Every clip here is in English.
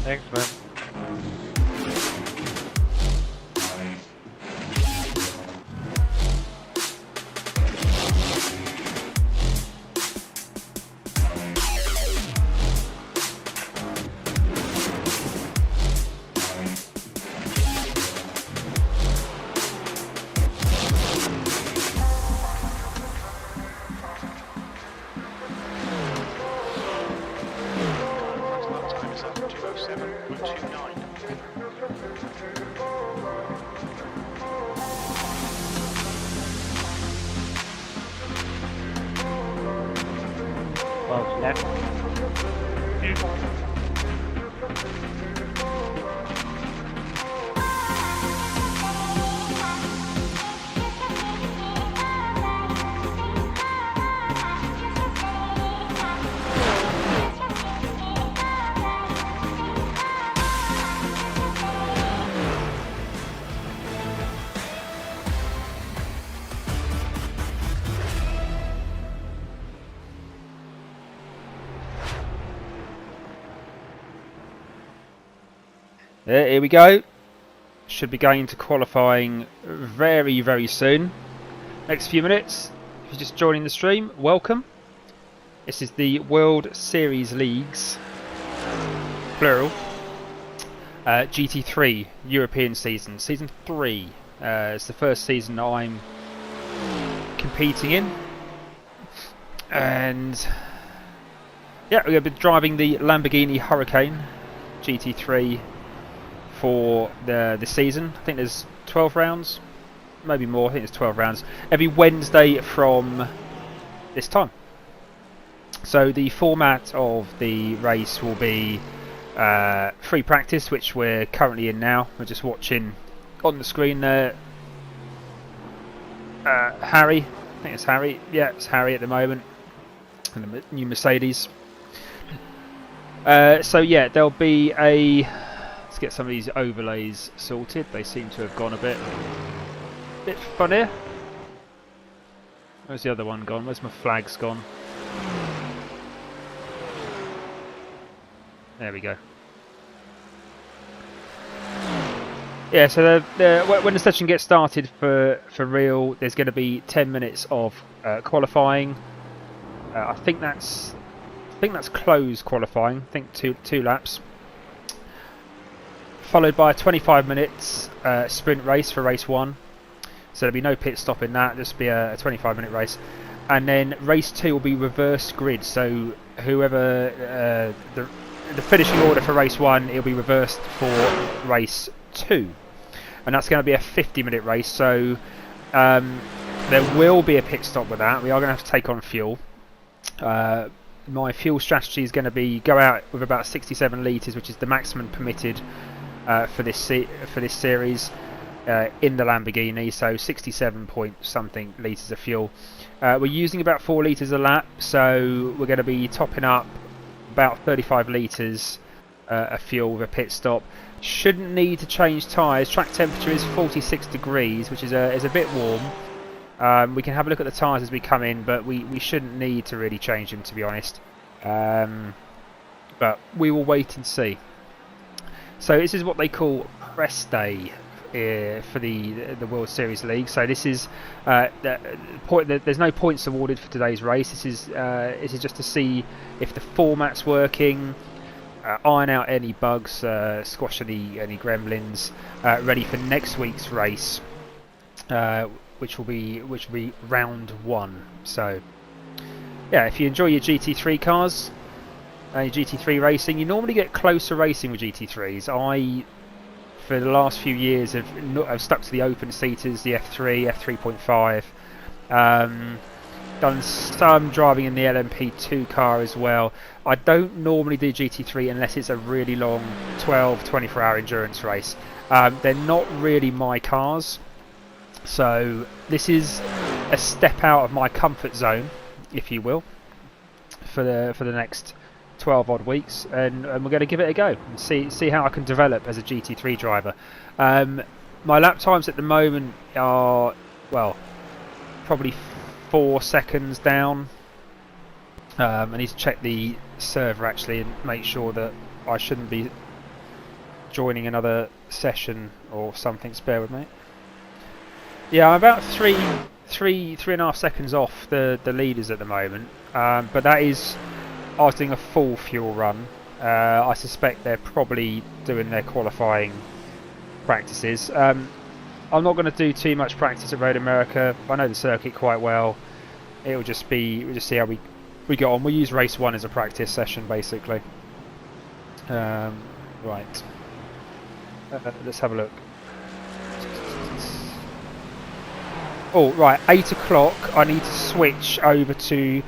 Thanks, man. Left. Here we go. Should be going to qualifying very, very soon. Next few minutes. If you're just joining the stream, welcome. This is the World Series Leagues, plural, GT3 European season. Season 3. It's the first season that I'm competing in. And yeah, we're going to be driving the Lamborghini Huracán GT3 for the season. I think there's 12 rounds, maybe more. I think there's 12 rounds every Wednesday from this time. So the format of the race will be free practice, which we're currently in now. We're just watching on the screen there. Harry, I think it's Harry. Yeah, it's Harry at the moment, and the new Mercedes. So yeah, there'll be a. Let's get some of these overlays sorted. They seem to have gone a bit funny. Where's the other one gone? Where's my flags gone? There we go. Yeah, so when the session gets started for real, there's going to be 10 minutes of qualifying. I think that's closed qualifying. I think two laps. Followed by a 25 minutes sprint race for race 1. So there'll be no pit stop in that, just be a 25-minute race. And then race 2 will be reverse grid, so whoever the finishing order for race 1, it'll be reversed for race 2. And that's going to be a 50-minute race, so there will be a pit stop with that. We are going to have to take on fuel. My fuel strategy is going to be go out with about 67 litres, which is the maximum permitted for this series in the Lamborghini, so 67 point something litres of fuel. We're using about 4 litres a lap, so we're going to be topping up about 35 litres of fuel with a pit stop. Shouldn't need to change tyres. Track temperature is 46 degrees, which is a bit warm. We can have a look at the tyres as we come in, but we shouldn't need to really change them, to be honest. But we will wait and see. So this is what they call press day for the World Series League. So this is there's no points awarded for today's race. This is just to see if the format's working, iron out any bugs, squash any gremlins, ready for next week's race, which will be round 1. So yeah, if you enjoy your GT3 cars. GT3 racing, you normally get closer racing with GT3s. I, for the last few years, have stuck to the open seaters, the F3, F3.5. Done some driving in the LMP2 car as well. I don't normally do GT3 unless it's a really long 24-hour endurance race. They're not really my cars, so this is a step out of my comfort zone, if you will, for the next 12 odd weeks, and we're going to give it a go and see how I can develop as a GT3 driver. My lap times at the moment are, well, probably 4 seconds down. I need to check the server actually and make sure that I shouldn't be joining another session or something. Spare with me. Yeah, I'm about three and a half seconds off the leaders at the moment, but that is, I was doing a full fuel run. I suspect they're probably doing their qualifying practices. I'm not going to do too much practice at Road America. I know the circuit quite well. We'll just see how we get on. We'll use race 1 as a practice session, basically. Right. Let's have a look. Oh, right, 8 o'clock. I need to switch over to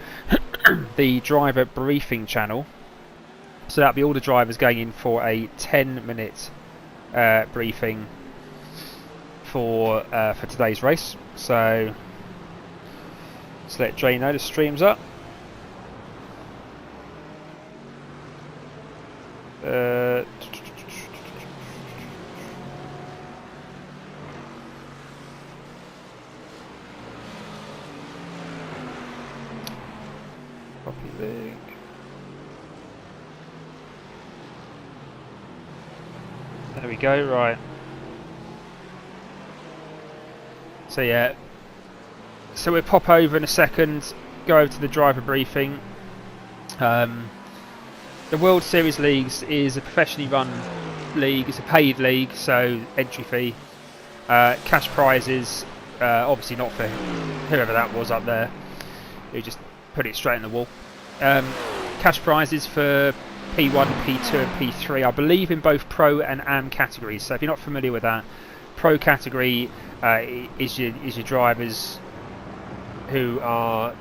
the driver briefing channel. So that'll be all the drivers going in for a 10-minute briefing for today's race. So let's let Dre know the stream's up. Copy link. There we go, right. So yeah, so we'll pop over in a second, go over to the driver briefing. The World Series Leagues is a professionally run league, it's a paid league, so entry fee. Cash prizes, obviously not for whoever that was up there, who just put it straight in the wall. Cash prizes for P1, P2 and P3, I believe in both Pro and Am categories. So if you're not familiar with that, Pro category is your drivers who are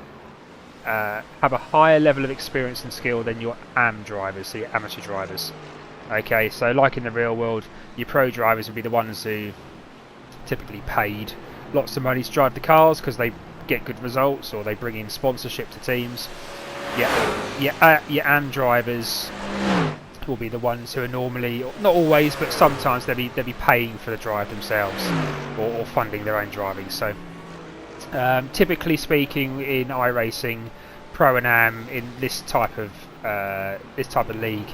have a higher level of experience and skill than your Am drivers, so your amateur drivers. Okay, so like in the real world, your Pro drivers would be the ones who typically paid lots of money to drive the cars because they get good results or they bring in sponsorship to teams. Your Am drivers will be the ones who are normally, not always, but sometimes they'll be paying for the drive themselves or funding their own driving. So typically speaking, in iRacing, Pro and Am, in this type of league,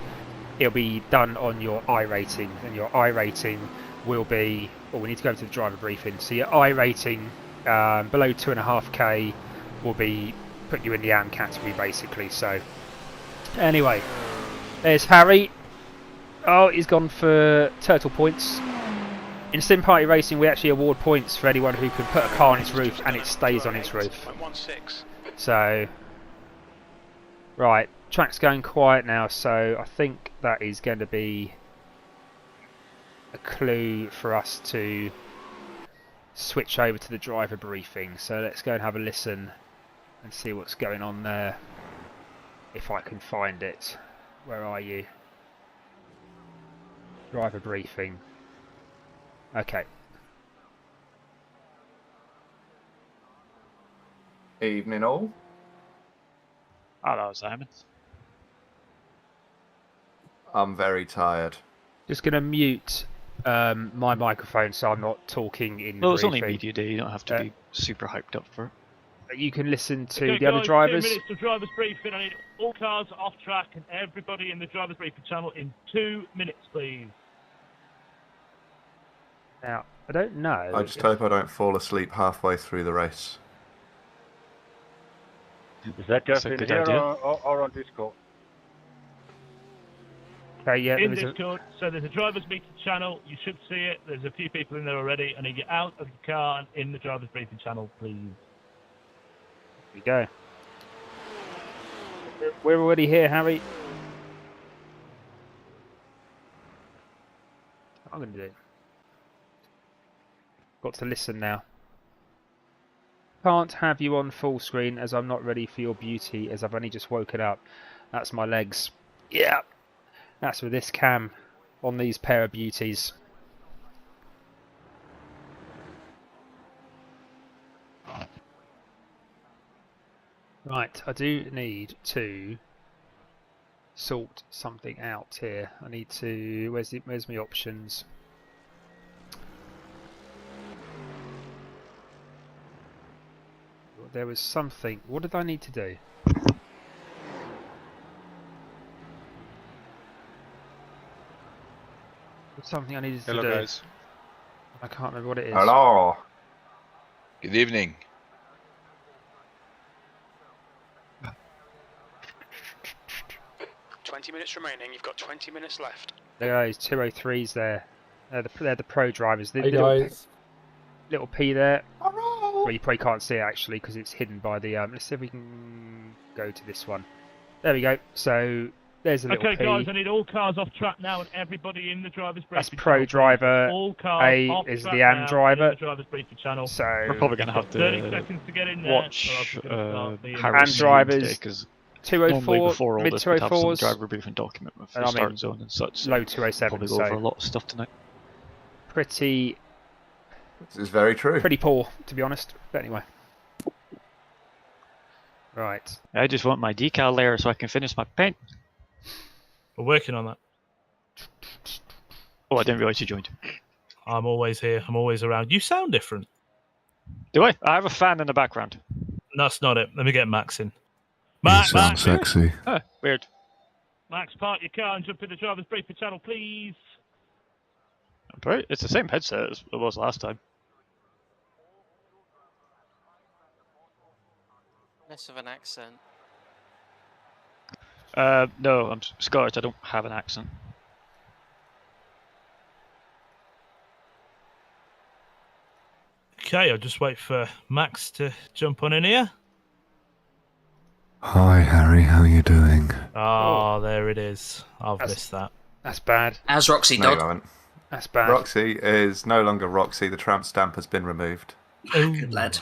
it'll be done on your iRating, and your iRating will be. Oh, we need to go to the driver briefing. So your iRating below 2.5k will be put you in the Am category, basically. So anyway, there's Harry. Oh, he's gone for turtle points. In Sim Party Racing, we actually award points for anyone who can put a car on its roof and it stays on its roof. So, right, track's going quiet now, so I think that is going to be a clue for us to switch over to the driver briefing. So let's go and have a listen and see what's going on there, if I can find it. Where are you? Driver briefing. Okay. Evening all. Hello, Simon. I'm very tired. Just going to mute my microphone so I'm not talking in the Well, it's briefing. only media day, you don't have to be super hyped up for it. You can listen to Okay, the other guys, drivers. 2 minutes to driver's briefing. I need all cars off track and everybody in the driver's briefing channel in 2 minutes, please. Now, I don't know. I just hope I don't fall asleep halfway through the race. Is that just That's a in good here idea. or on Discord? Okay, yeah, In there was Discord, so there's a driver's meeting channel. You should see it. There's a few people in there already. I need you out of the car and in the driver's briefing channel, please. Here we go. We're already here, Harry. I'm going to do it. Got to listen now. Can't have you on full screen as I'm not ready for your beauty as I've only just woken up. That's my legs. Yeah. That's with this cam on these pair of beauties. Right, I do need to sort something out here. I need to. Where's my options? There was something. What did I need to do? There's something I needed Hello, to do. guys. I can't remember what it is. Hello. Good evening. Minutes remaining. You've got 20 minutes left. There are those 203s there. They're the pro drivers. The Hey little, guys. little P there. Hello. Well, you probably can't see it actually because it's hidden by the. Let's see if we can go to this one. There we go. So there's a little Okay, P. guys, I need all cars off track now and everybody in the driver's briefing That's pro channel. driver. All cars A off is track the AM now driver. and in the driver's briefing channel. So We're probably going to have 30 to seconds to get in there. watch or else we're gonna start the Harry's And stream drivers, today, 'cause 204, normally before all mid this we'd have some 204s, driver briefing document with and the I'm in start zone and such. So low we'll 207. probably go over a So lot of stuff tonight. pretty This is very true. poor to be honest. But anyway. Right. I just want my decal layer so I can finish my paint. We're working on that. Oh, I didn't realise you joined. I'm always here. I'm always around. You sound different. Do I? I have a fan in the background. That's not it. Let me get Max in. Max, sexy. Huh, weird. Max, park your car and jump in the driver's briefing channel, please. It's the same headset as it was last time. Less of an accent. No, I'm Scottish. I don't have an accent. Okay, I'll just wait for Max to jump on in here. Hi, Harry. How are you doing? Oh, there it is. I've missed that. That's bad. How's Roxy, No, you Dodd? haven't. That's bad. Roxy is no longer Roxy. The tramp stamp has been removed. Good lad.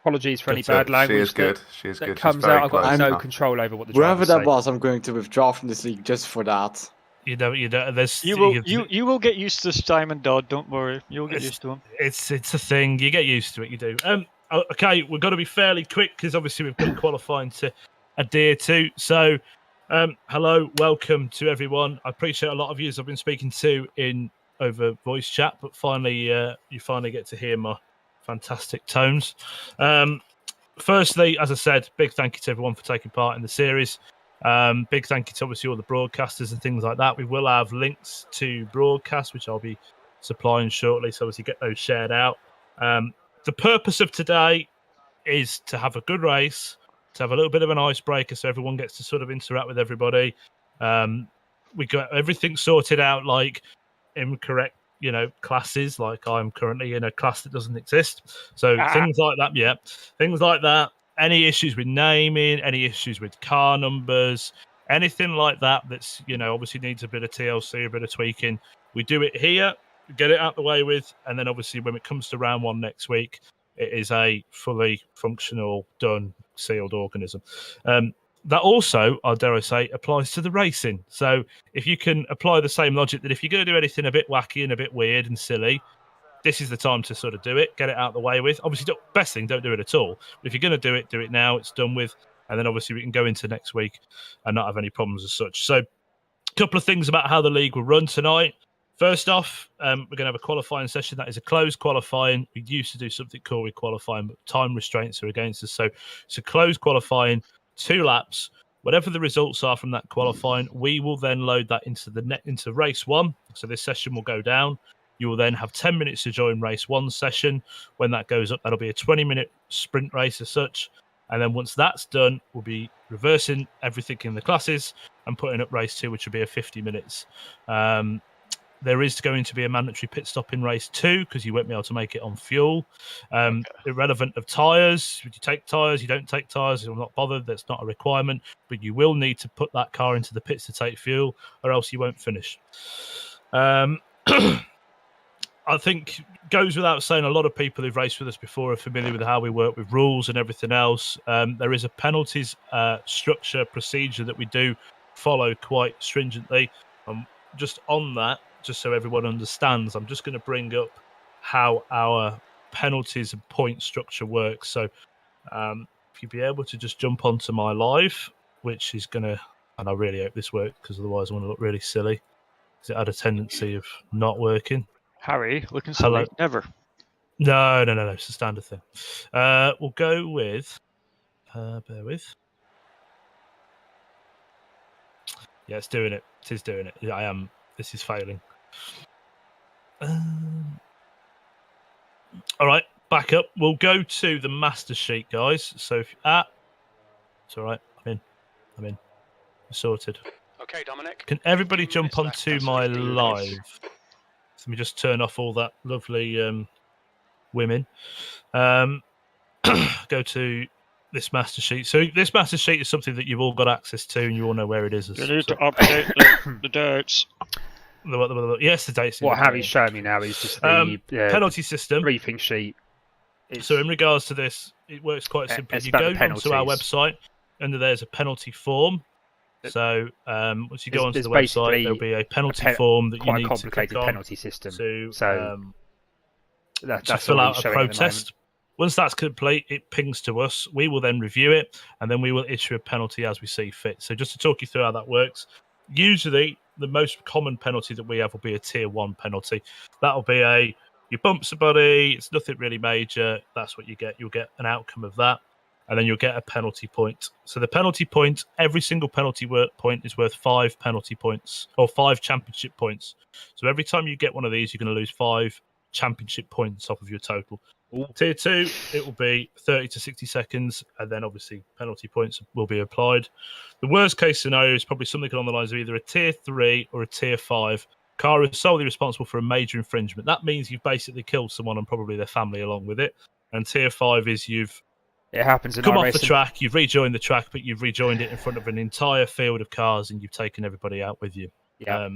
Apologies for any That's bad it. language. She is good. She is that good. She's comes very out. I've got close no now. control over what the Wherever drivers that say. was, I'm going to withdraw from this league just for that. You don't. There's. You will get used to Simon Dodd. Don't worry. You'll get used to him. It's a thing. You get used to it. You do. Okay, we've got to be fairly quick because obviously we've got qualifying to adhere to. So, hello, welcome to everyone. I appreciate a lot of you I've been speaking to in over voice chat, but finally, you finally get to hear my fantastic tones. Firstly, as I said, big thank you to everyone for taking part in the series. Big thank you to obviously all the broadcasters and things like that. We will have links to broadcasts, which I'll be supplying shortly, so obviously get those shared out. The purpose of today is to have a good race, to have a little bit of an icebreaker so everyone gets to sort of interact with everybody. We got everything sorted out, like incorrect, classes, like I'm currently in a class that doesn't exist. So things like that, yeah. Things like that. Any issues with naming, any issues with car numbers, anything like that that's, obviously needs a bit of TLC, a bit of tweaking. We do it here, get it out the way with, and then obviously when it comes to round one next week, it is a fully functional, done, sealed organism. That also, I dare I say, applies to the racing. So if you can apply the same logic that if you're going to do anything a bit wacky and a bit weird and silly, this is the time to sort of do it, get it out of the way with. Obviously, best thing, don't do it at all. But if you're going to do it now, it's done with. And then obviously we can go into next week and not have any problems as such. So a couple of things about how the league will run tonight. First off, we're going to have a qualifying session. That is a closed qualifying. We used to do something called re-qualifying, but time restraints are against us. So it's a closed qualifying, 2 laps. Whatever the results are from that qualifying, we will then load that into race 1. So this session will go down. You will then have 10 minutes to join race 1 session. When that goes up, that'll be a 20-minute sprint race as such. And then once that's done, we'll be reversing everything in the classes and putting up race 2, which will be a 50 minutes. There is going to be a mandatory pit stop in race 2 because you won't be able to make it on fuel. Irrelevant of tyres. Would you take tyres? You don't take tyres. I'm not bothered. That's not a requirement. But you will need to put that car into the pits to take fuel or else you won't finish. I think goes without saying, a lot of people who've raced with us before are familiar with how we work with rules and everything else. There is a penalties structure procedure that we do follow quite stringently. Just on that, just so everyone understands, I'm just going to bring up how our penalties and point structure works. So if you'd be able to just jump onto my live, which is going to, and I really hope this works because otherwise I want to look really silly because it had a tendency of not working. Harry, looking silly. Never. No. It's a standard thing. We'll go with. Bear with. Yeah, it's doing it. It is doing it. Yeah, I am. This is failing. All right, back up. We'll go to the master sheet, guys. So if it's all right. I'm in. Sorted. Okay, Dominic. Can everybody 15 jump minutes left, onto that's my 15 live? minutes. Let me just turn off all that lovely women. Go to this master sheet. So this master sheet is something that you've all got access to, and you all know where it is. You need to update the dates. Yes, the dates. What Harry's showing me now is just the penalty system briefing sheet. So in regards to this, it works quite simply. It's You about go the onto our penalties. website, and there's a penalty form. So once you go onto There's the basically website, there'll be a penalty form that you quite a need to complicated click on penalty system. to That's fill all out he's a showing at the protest. Once that's complete, it pings to us. We will then review it, and then we will issue a penalty as we see fit. So just to talk you through how that works, usually the most common penalty that we have will be a tier 1 penalty. That'll be you bump somebody, it's nothing really major, that's what you get. You'll get an outcome of that, and then you'll get a penalty point. So the penalty point, every single penalty point is worth 5 penalty points, or 5 championship points. So every time you get one of these, you're going to lose 5 championship points off of your total. Tier 2, it will be 30 to 60 seconds, and then obviously penalty points will be applied. The worst case scenario is probably something along the lines of either a tier 3 or a tier 5. Car is solely responsible for a major infringement. That means you've basically killed someone and probably their family along with it. And tier 5 is it happens in come off the track, you've rejoined the track, but you've rejoined it in front of an entire field of cars and you've taken everybody out with you. Yeah.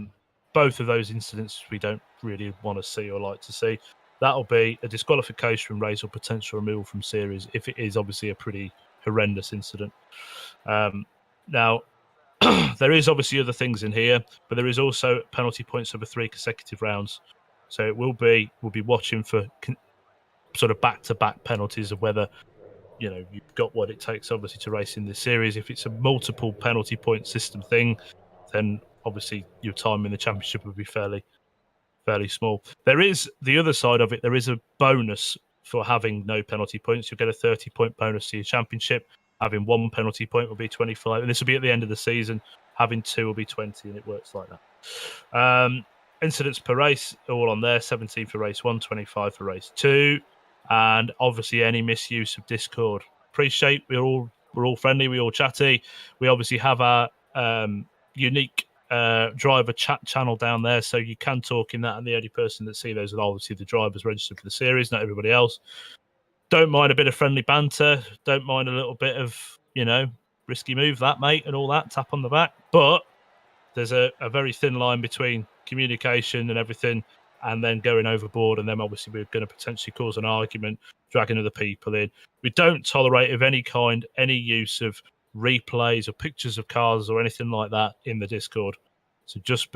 Both of those incidents we don't really want to see or like to see. That'll be a disqualification from race or potential removal from series if it is obviously a pretty horrendous incident. Now, there is obviously other things in here, but there is also penalty points over 3 consecutive rounds. So we'll be watching for sort of back-to-back penalties of whether you've got what it takes obviously to race in this series. If it's a multiple penalty point system thing, then obviously your time in the championship would be fairly small. There is the other side of it. There is a bonus for having no penalty points. You'll get a 30-point bonus to your championship. Having 1 penalty point will be 25, and this will be at the end of the season. Having 2 will be 20, and it works like that. Incidents per race all on there: 17 for race 1, 25 for race 2, and obviously any misuse of Discord. Appreciate we're all friendly, we're all chatty. We obviously have our unique driver chat channel down there, so you can talk in that, and the only person that see those are obviously the drivers registered for the series, not everybody else. Don't mind a bit of friendly banter, don't mind a little bit of risky move that, mate, and all that, tap on the back, but there's a very thin line between communication and everything and then going overboard, and then obviously we're going to potentially cause an argument, dragging other people in. We don't tolerate of any kind any use of replays or pictures of cars or anything like that in the Discord. So just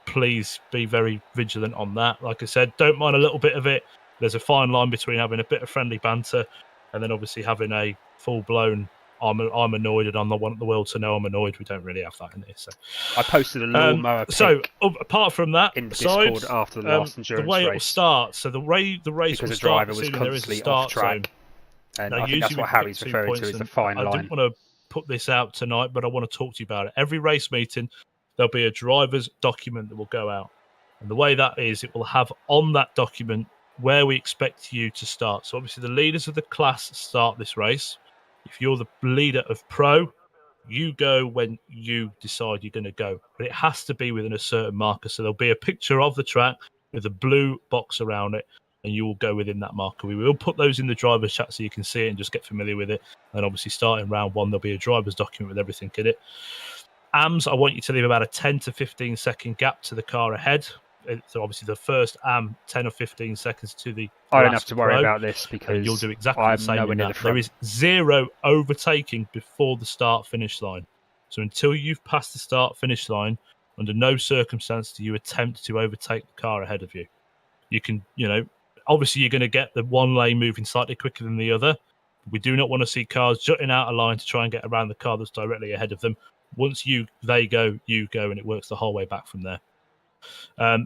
please be very vigilant on that. Like I said, don't mind a little bit of it. There's a fine line between having a bit of friendly banter and then obviously having a full-blown I'm annoyed and I want the world to know I'm annoyed. We don't really have that in here. So I posted a lawnmower pic so apart from that, in the Discord after the last endurance the way race. it will start. So the race because will the start driver was constantly off track. And now, I think that's what Harry's referring to as the fine line. I didn't want to put this out tonight, but I want to talk to you about it. Every race meeting, there'll be a driver's document that will go out. And the way that is, it will have on that document where we expect you to start. So obviously the leaders of the class start this race. If you're the leader of pro, you go when you decide you're going to go. But it has to be within a certain marker. So there'll be a picture of the track with a blue box around it, and you will go within that marker. We will put those in the driver's chat so you can see it and just get familiar with it. And obviously starting round 1, there'll be a driver's document with everything in it. AMs, I want you to leave about a 10 to 15 second gap to the car ahead. So obviously the first AM 10 or 15 seconds to the I don't have to worry about this because you'll do exactly I'm the same nowhere in near that. the front. There is 0 overtaking before the start-finish line. So until you've passed the start-finish line, under no circumstance do you attempt to overtake the car ahead of you. You can, obviously you're going to get the one lane moving slightly quicker than the other. We do not want to see cars jutting out of line to try and get around the car that's directly ahead of them. Once they go, you go, and it works the whole way back from there.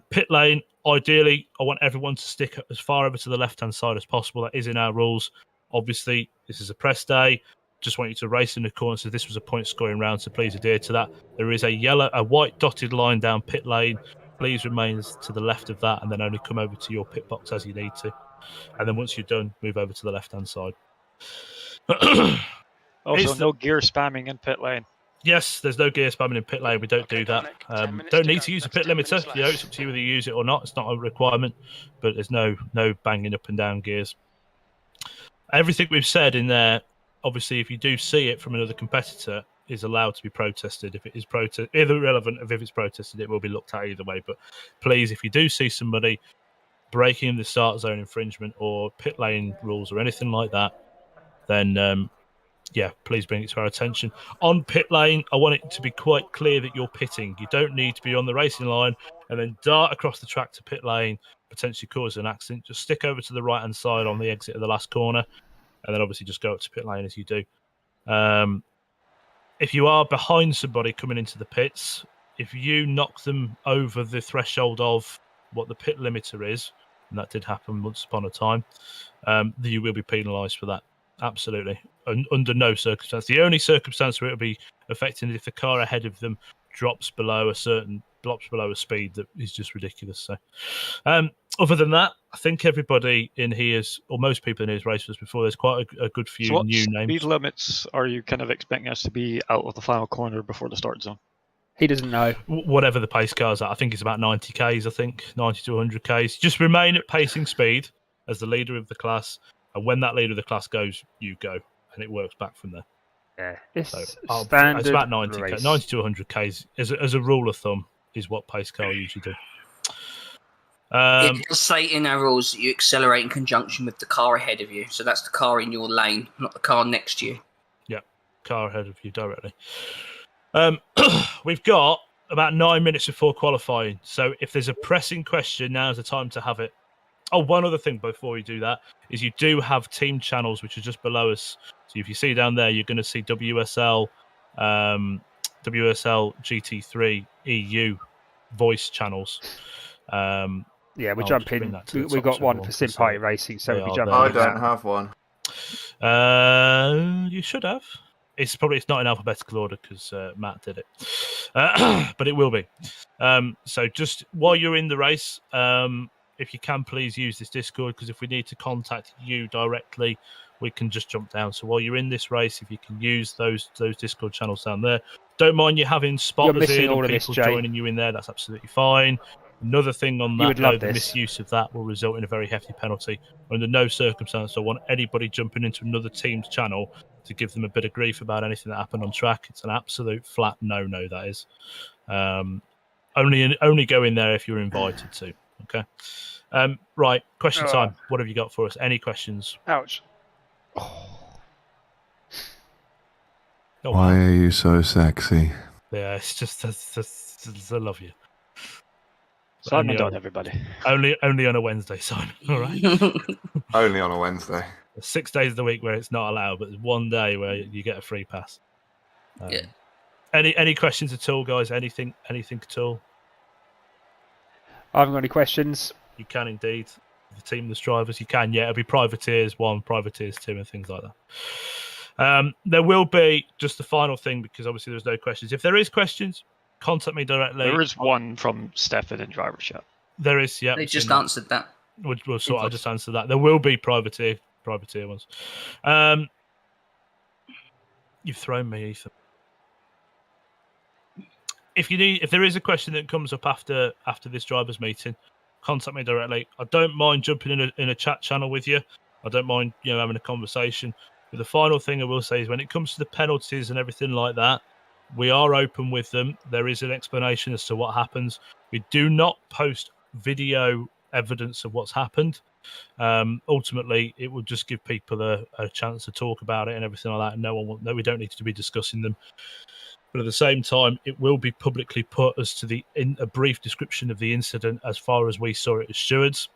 Pit lane, ideally, I want everyone to stick as far over to the left-hand side as possible. That is in our rules. Obviously, this is a press day. Just want you to race in the corner. So this was a point scoring round, so please adhere to that. There is a white dotted line down pit lane please remain to the left of that and then only come over to your pit box as you need to. And then once you're done, move over to the left-hand side. Also, no gear spamming in pit lane. Yes, there's no gear spamming in pit lane. We don't do that. Don't need to use a pit limiter. It's up to you whether you use it or not. It's not a requirement, but there's no banging up and down gears. Everything we've said in there, obviously, if you do see it from another competitor, is allowed to be protested. If it is irrelevant of if it's protested, it will be looked at either way. But please, if you do see somebody breaking the start zone infringement or pit lane rules or anything like that, then please bring it to our attention. On pit lane, I want it to be quite clear that you're pitting. You don't need to be on the racing line and then dart across the track to pit lane, potentially cause an accident. Just stick over to the right-hand side on the exit of the last corner, and then obviously just go up to pit lane as you do. If you are behind somebody coming into the pits, if you knock them over the threshold of what the pit limiter is, and that did happen once upon a time, you will be penalised for that. Absolutely. Under no circumstance. The only circumstance where it will be affecting is if the car ahead of them drops below a speed that is just ridiculous. So, other than that, I think everybody in here's, or most people in here's raced with us before. There's quite a good few So new what names. speed limits are you kind of expecting us to be out of the final corner before the start zone? He doesn't know. Whatever the pace car's at, I think it's about 90 k's. I think 90 to 100 k's. Just remain at pacing speed as the leader of the class, and when that leader of the class goes, you go, and it works back from there. Yeah, it's So standard. it's about 90 race. 90 to 100 k's as a rule of thumb is what pace car usually do. It does say in our rules that you accelerate in conjunction with the car ahead of you. So that's the car in your lane, not the car next to you. Yeah, car ahead of you directly. We've got about 9 minutes before qualifying. So if there's a pressing question, now's the time to have it. Oh, one other thing before we do that is you do have team channels which are just below us. So if you see down there, you're going to see WSL GT3 EU voice channels. Yeah, we I'll jump just bring in. that to the We top got so one everyone for can Simply see. Racing, so They we are jump there. I in. don't have one. You should have. It's not in alphabetical order because Matt did it, but it will be. So just while you're in the race, if you can, please use this Discord, because if we need to contact you directly, we can just jump down. So while you're in this race, if you can use those Discord channels down there, don't mind you having spotters in all and of this, people Jay. joining you in there. That's absolutely fine. Another thing on You that, would love though, the this. misuse of that will result in a very hefty penalty. Under no circumstance I want anybody jumping into another team's channel to give them a bit of grief about anything that happened on track. It's an absolute flat no-no, that is. Only go in there if you're invited to. Okay. Right, question time. What have you got for us? Any questions? Ouch. Oh, Why wow. are you so sexy? Yeah, it's just I love you. Simon done, everybody. Only on a Wednesday, Simon. All right. Only on a Wednesday. 6 days of the week where it's not allowed, but there's one day where you get a free pass. Yeah. Any questions at all, guys? Anything at all? I haven't got any questions. You can indeed. The teamless drivers, you can. Yeah, it'll be privateers 1, privateers 2, and things like that. There will be just the final thing, because obviously there's no questions. If there is questions, contact me directly. There is one from Stefan in driver chat. There is, yeah. They just answered that. We'll sort. I just answered that. There will be privateer ones. You've thrown me, Ethan. If there is a question that comes up after this drivers meeting, contact me directly. I don't mind jumping in a chat channel with you. I don't mind having a conversation. But the final thing I will say is when it comes to the penalties and everything like that, we are open with them. There is an explanation as to what happens. We do not post video evidence of what's happened. Ultimately, it will just give people a chance to talk about it and everything like that. And we don't need to be discussing them. But at the same time, it will be publicly put as to a brief description of the incident as far as we saw it as stewards.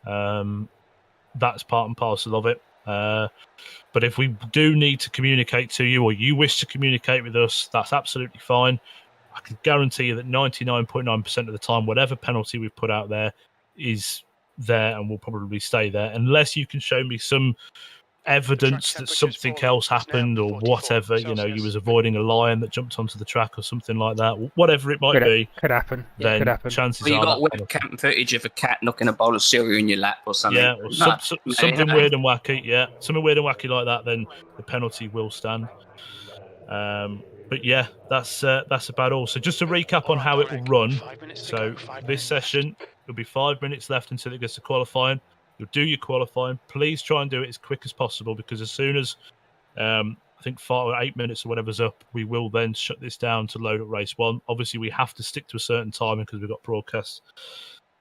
That's part and parcel of it. But if we do need to communicate to you, or you wish to communicate with us, that's absolutely fine. I can guarantee you that 99.9% of the time, whatever penalty we've put out there is there and will probably stay there, unless you can show me some evidence that something else happened or whatever, you know, you was avoiding a lion that jumped onto the track or something like that, whatever it might be, could happen. then could happen. chances Well, you are got that webcam footage of a cat knocking a bowl of cereal in your lap or something. yeah, or something weird and wacky, something weird and wacky like that, then the penalty will stand. But yeah, that's about all. So just to recap on how it will run. So this session, there'll be 5 minutes left until it gets to qualifying. You'll do your qualifying. Please try and do it as quick as possible, because as soon as I think 5 or 8 minutes or whatever's up, we will then shut this down to load up race 1. Obviously, we have to stick to a certain timing because we've got broadcasts.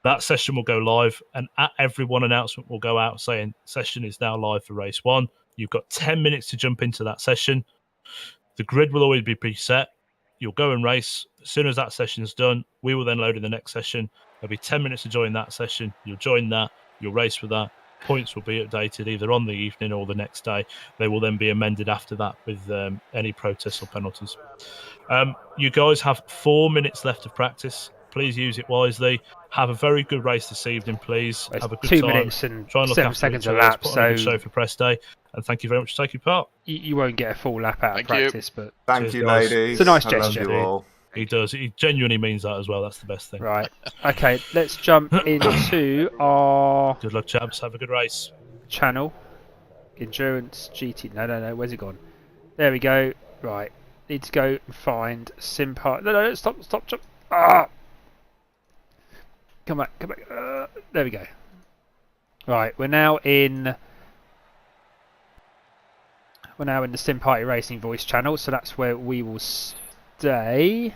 That session will go live, and at every one announcement will go out saying session is now live for race 1. You've got 10 minutes to jump into that session. The grid will always be preset. You'll go and race. As soon as that session's done, we will then load in the next session. There'll be 10 minutes to join that session. You'll join that. You'll race with that. Points will be updated either on the evening or the next day. They will then be amended after that with any protests or penalties. You guys have 4 minutes left of practice. Please use it wisely. Have a very good race this evening, please. Have a good 2 time. minutes and try and look 7 after seconds each a other. lap, Put on a good so show for press day. And thank you very much for taking part. you won't get a full lap out of Thank you. practice, but Thank Cheers, you, guys. ladies. It's a nice I love gesture. you all. He does. He genuinely means that as well. That's the best thing. right. Okay, let's jump into our Good luck, chaps. Have a good race. channel. Endurance GT. No. Where's it gone? There we go. Right. Need to go and find Simpart. No. Stop. Jump. Ah. Come back. There we go. Right. We're now in the Simply Racing voice channel, so that's where we will stay.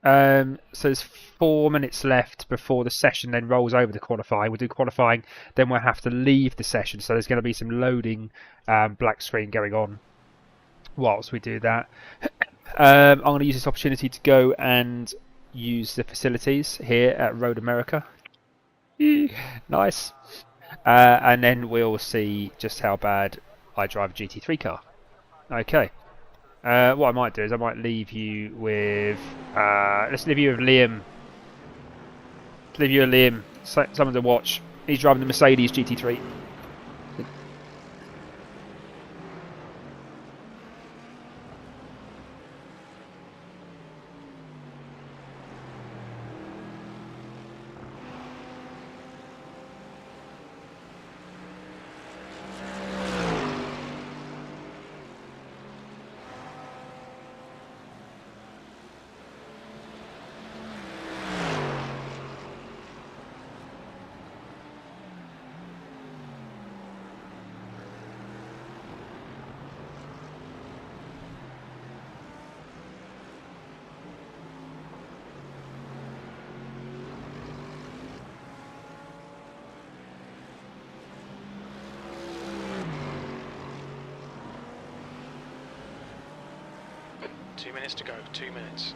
So there's 4 minutes left before the session then rolls over to qualifying. We'll do qualifying, then we'll have to leave the session. So there's going to be some loading black screen going on whilst we do that. I'm going to use this opportunity to go and use the facilities here at Road America. Nice. And then we'll see just how bad I drive a GT3 car. Okay. What I might do is I might leave you with... let's leave you with Liam. Let's leave you with Liam. Someone to watch. He's driving the Mercedes GT3. To go, 2 minutes.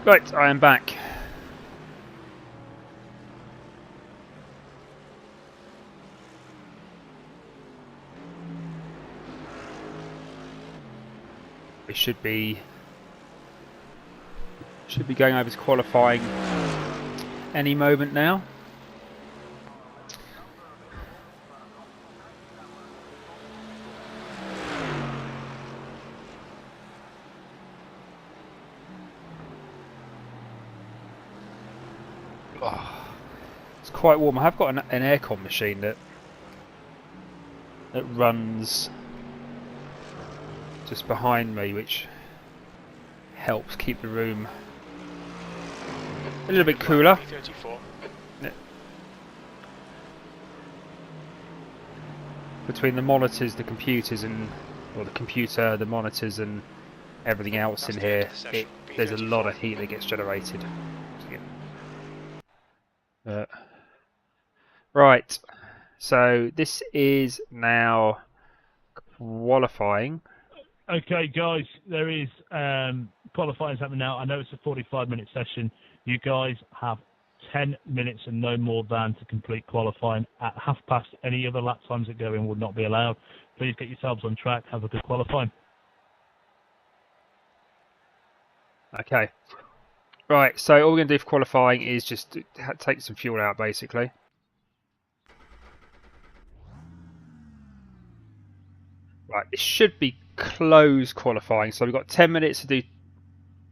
Right, I am back. We should be going over to qualifying any moment now. Oh, it's quite warm. I have got an aircon machine that runs just behind me, which helps keep the room a little bit cooler. Between the monitors, the computers, the monitors, and everything else in here, there's a lot of heat that gets generated. Right, so this is now qualifying. Okay, guys, there is qualifying happening now. I know it's a 45-minute session. You guys have 10 minutes and no more than to complete qualifying. At past, any other lap times that go in would not be allowed. Please get yourselves on track. Have a good qualifying. Okay. Right, so all we're going to do for qualifying is just take some fuel out, basically. Right, it should be closed qualifying, so we've got 10 minutes to do...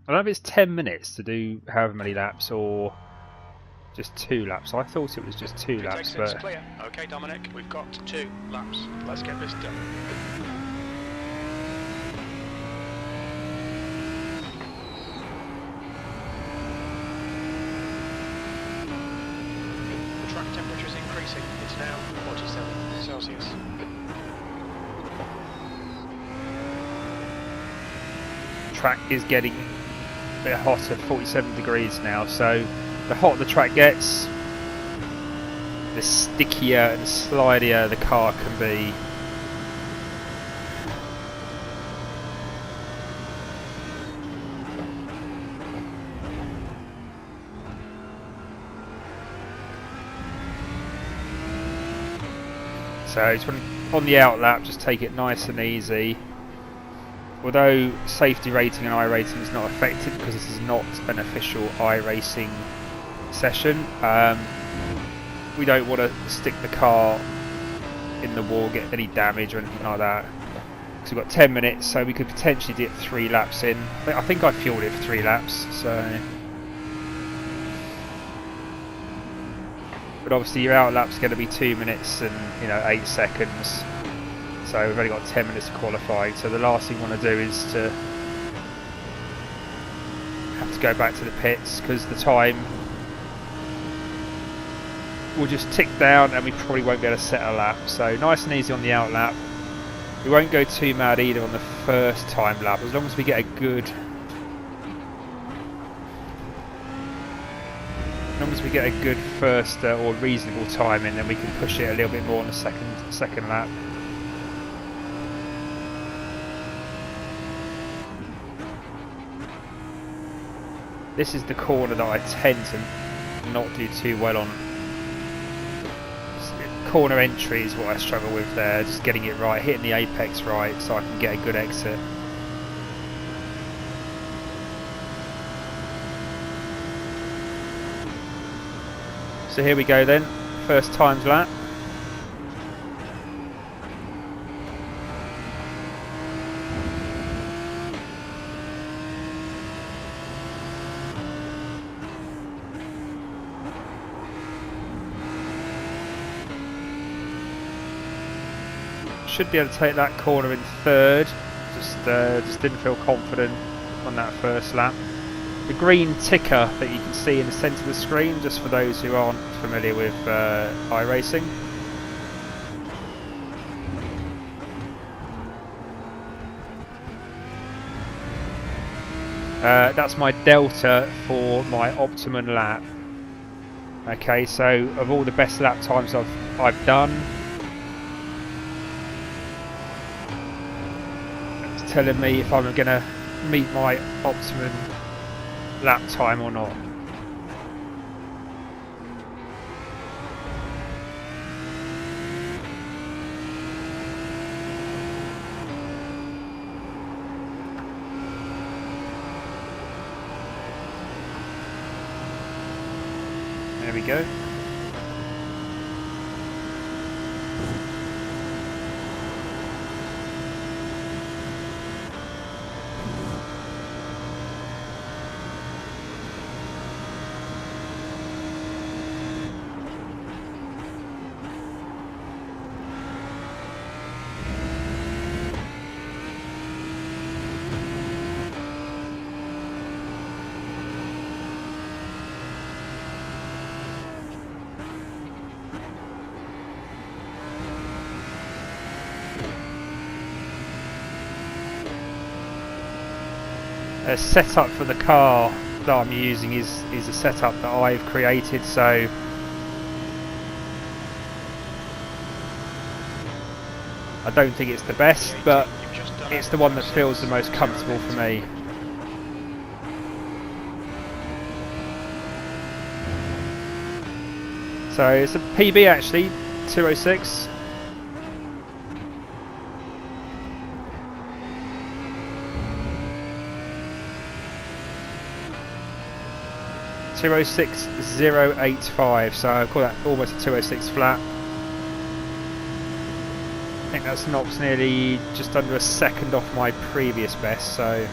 I don't know if it's 10 minutes to do however many laps, or just 2 laps. I thought it was just 2 laps, but... Clear. Okay, Dominic, we've got 2 laps. Let's get this done. The track temperature is increasing. It's now 47 Celsius. Track is getting a bit hotter, 47 degrees now, so the hotter the track gets, the stickier and slidier the car can be. So it's on the out lap, just take it nice and easy. Although safety rating and iRacing is not affected because this is not an official iRacing session, we don't want to stick the car in the wall, get any damage or anything like that. Because we've got 10 minutes, so we could potentially get 3 laps in. I think I fueled it for 3 laps, so. But obviously your out lap's going to be 2 minutes and 8 seconds. So we've only got 10 minutes to qualify, so the last thing we want to do is to have to go back to the pits, because the time will just tick down and we probably won't be able to set a lap. So nice and easy on the out lap. We won't go too mad either on the first time lap, as long as we get a good first or reasonable time in, then we can push it a little bit more on the second lap. This is the corner that I tend to not do too well on. Corner entry is what I struggle with there, just getting it right, hitting the apex right so I can get a good exit. So here we go then, first times lap. Should be able to take that corner in third. Just didn't feel confident on that first lap. The green ticker that you can see in the centre of the screen, just for those who aren't familiar with iRacing. That's my delta for my optimum lap. Okay, so of all the best lap times I've done, telling me if I'm going to meet my optimum lap time or not. There we go. setup for the car that I'm using is a setup that I've created, so I don't think it's the best, but it's the one that feels the most comfortable for me. So it's a PB actually, 206. .06085, so I call that almost a 206 flat. I think that's knocks nearly just under a second off my previous best, so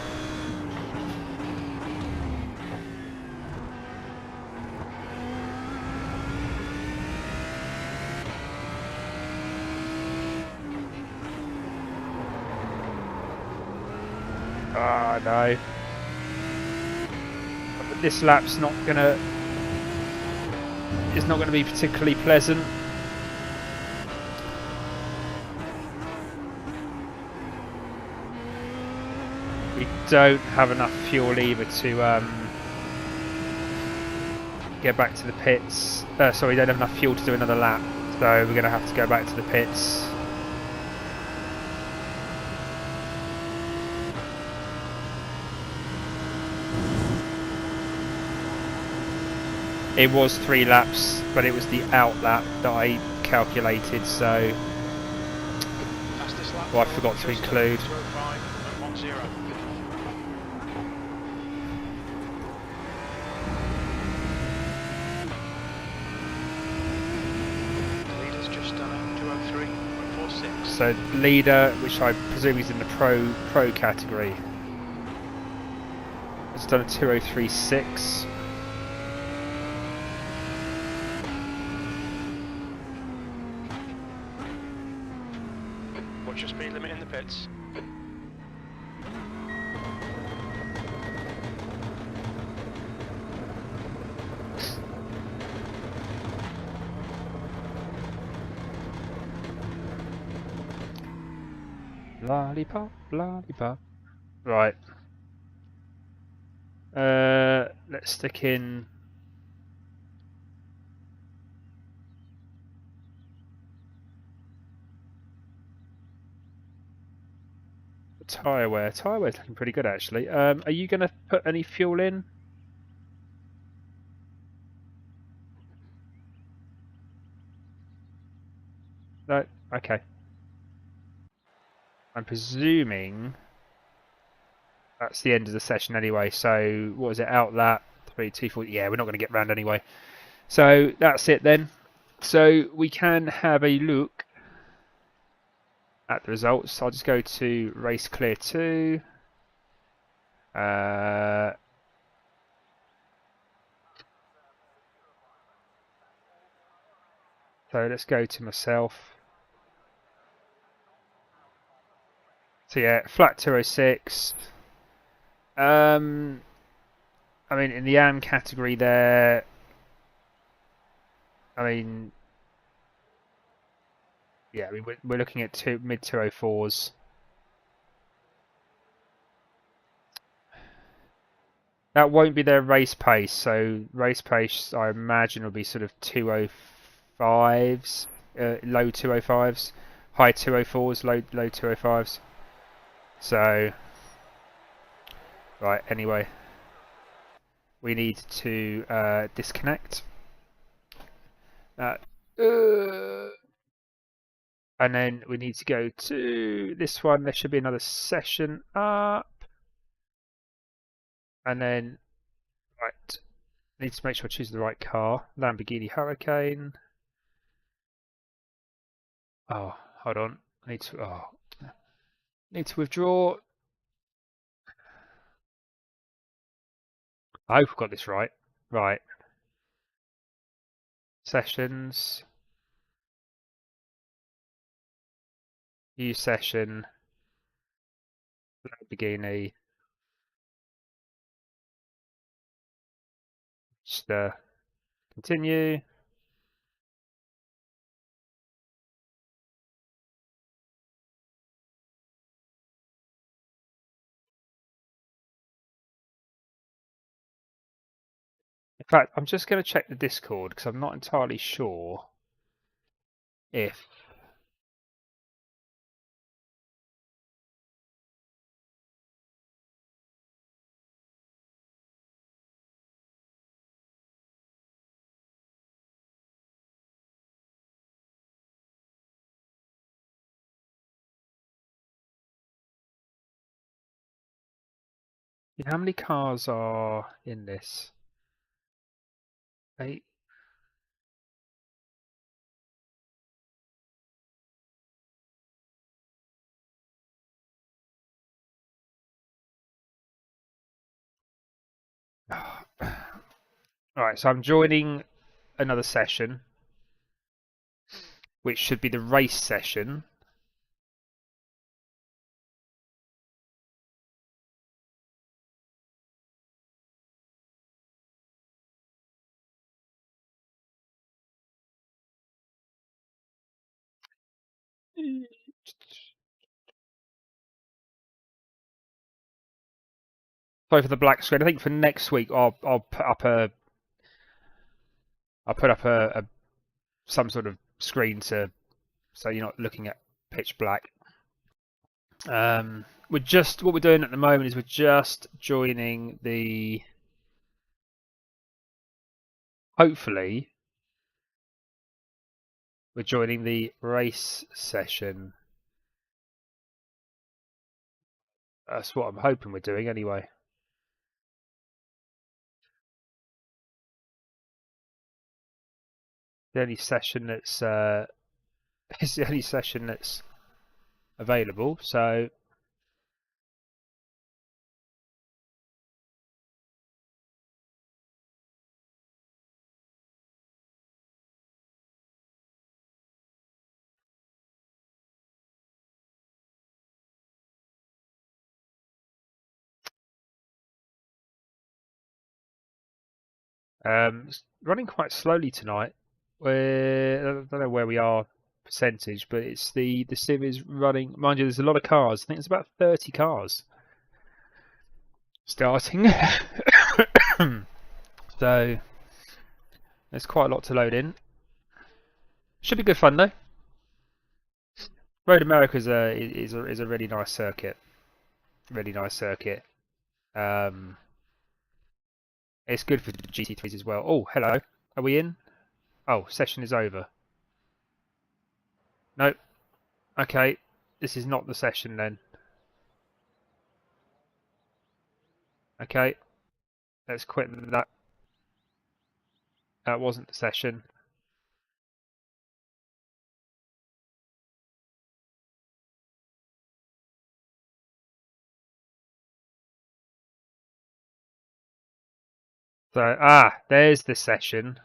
no. But this lap's not gonna be particularly pleasant. We don't have enough fuel either to get back to the pits. Sorry, we don't have enough fuel to do another lap, so we're going to have to go back to the pits. It was 3 laps, but it was the out lap that I calculated, so I forgot to include. So leader, which I presume is in the pro category, has done a 2036. What's your speed limit in the pits? Lollipop, lollipop. Right. Let's stick in. Tyre wear. Tyre wear's looking pretty good actually. Are you going to put any fuel in? No? Okay. I'm presuming that's the end of the session anyway, so what was it, out lap 3, 2, 4, yeah, we're not going to get round anyway. So that's it then. So we can have a look at the results. I'll just go to race clear 2. So let's go to myself. So yeah, flat 206. I mean, in the AM category there, I mean, yeah, we're looking at mid 204s. That won't be their race pace, so race pace I imagine will be sort of 205s, low 205s, high 204s, low 205s. So, right, anyway, we need to disconnect. And then we need to go to this one. There should be another session up. And then, right, need to make sure I choose the right car. Lamborghini Huracán. Oh, hold on. I need to withdraw. I hope I've got this right. Right. Sessions. New session. Lamborghini. Just continue. fact, I'm just going to check the Discord because I'm not entirely sure if. How many cars are in this? 8. Alright, so I'm joining another session, which should be the race session. Sorry for the black screen. I think for next week I'll put up some sort of screen so you're not looking at pitch black. What we're doing at the moment is we're just joining the. Hopefully, we're joining the race session. That's what I'm hoping we're doing anyway. The only session that's it's the only session that's available. So it's running quite slowly tonight. I don't know where we are percentage, but it's the sim is running. Mind you, there's a lot of cars. I think there's about 30 cars starting. So there's quite a lot to load in. Should be good fun though. Road America is a really nice circuit. Really nice circuit. It's good for GT3s as well. Oh, hello. Are we in? Oh, session is over. Nope. Okay, this is not the session then. Okay, let's quit that. That wasn't the session. So, there's the session.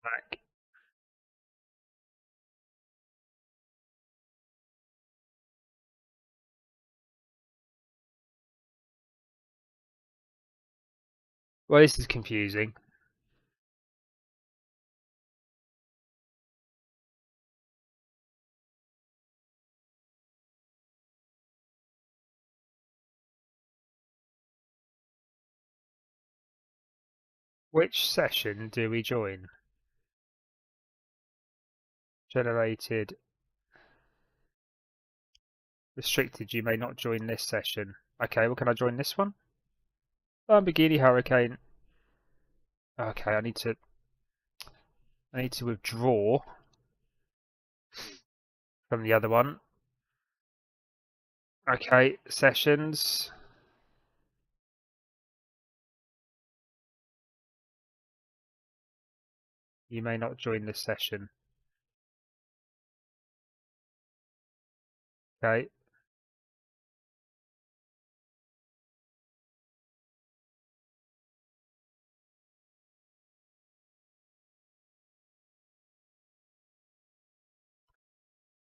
Back. Well, this is confusing. Which session do we join? Generated. Restricted, you may not join this session. Okay, well, can I join this one? Lamborghini Huracán. Okay, I need to withdraw from the other one. Okay, sessions. You may not join this session. Okay.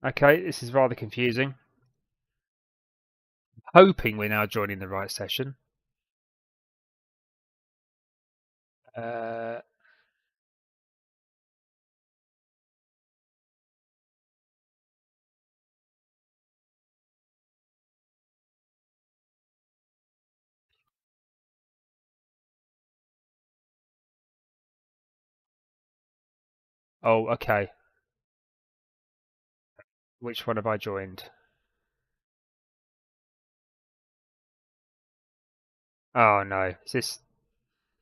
Okay, this is rather confusing. Hoping we're now joining the right session. Oh, okay. Which one have I joined? Oh no, is this...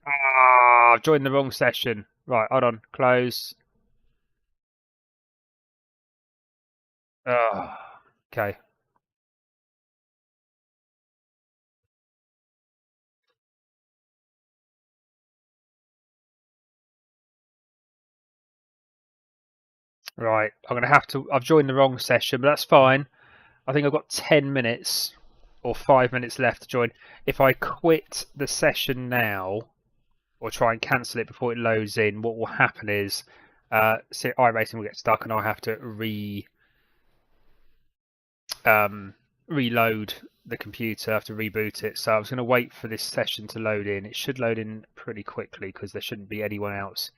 Ah, I've joined the wrong session. Right, hold on, close. Oh, okay. Right, I'm gonna have to... I've joined the wrong session, but that's fine. I think I've got 10 minutes or 5 minutes left to join. If I quit the session now, or try and cancel it before it loads in, what will happen is Iracing will get stuck and I'll have to reload the computer, I have to reboot it. So I was going to wait for this session to load in. It should load in pretty quickly because there shouldn't be anyone else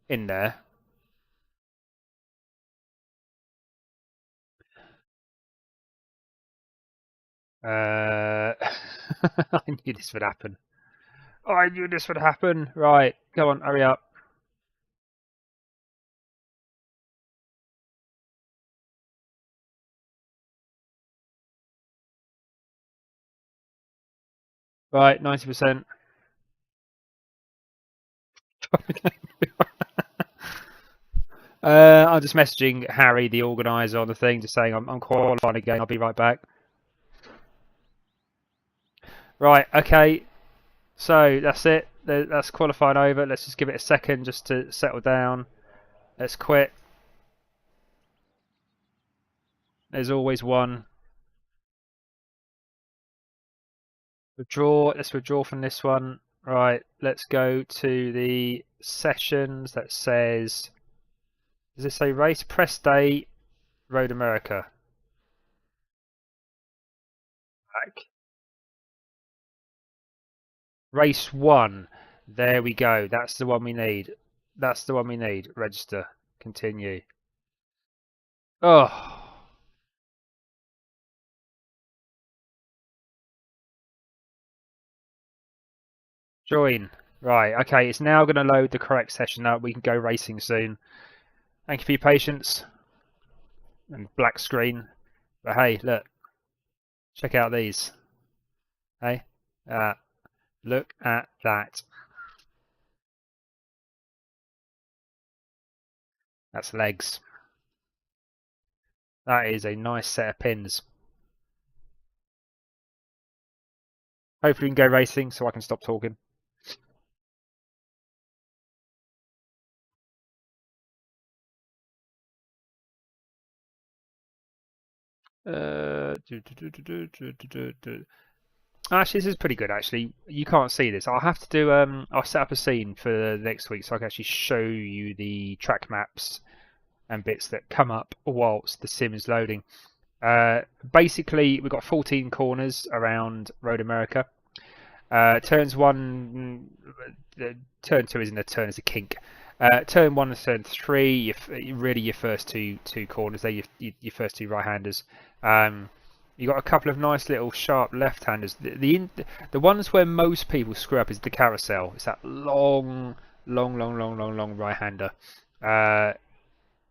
in there. I knew this would happen. Oh, I knew this would happen. Right, go on, hurry up. Right, 90%. I'm just messaging Harry, the organizer, on the thing, just saying I'm qualifying again. I'll be right back. Right, okay. So that's it. That's qualifying over. Let's just give it a second just to settle down. Let's quit. There's always one. Withdraw. Let's withdraw from this one. Right, let's go to the sessions that says... Does it say race? Press day, Road America. Back. Race 1. There we go. That's the one we need. That's the one we need. Register. Continue. Oh. Join. Right, okay, it's now going to load the correct session up. We can go racing soon. Thank you for your patience. And black screen. But hey, look. Check out these. Hey? Look at that. That's legs. That is a nice set of pins. Hopefully we can go racing so I can stop talking. Actually, this is pretty good. Actually, you can't see this. I'll have to do. I'll set up a scene for next week so I can actually show you the track maps and bits that come up whilst the sim is loading. Basically, we've got 14 corners around Road America. Turns 1, turn 2 isn't a turn; it's a kink. Turn 1 and turn 3, really your first two corners. They're your first two right-handers. You got a couple of nice little sharp left-handers. The ones where most people screw up is the carousel. It's that long right-hander.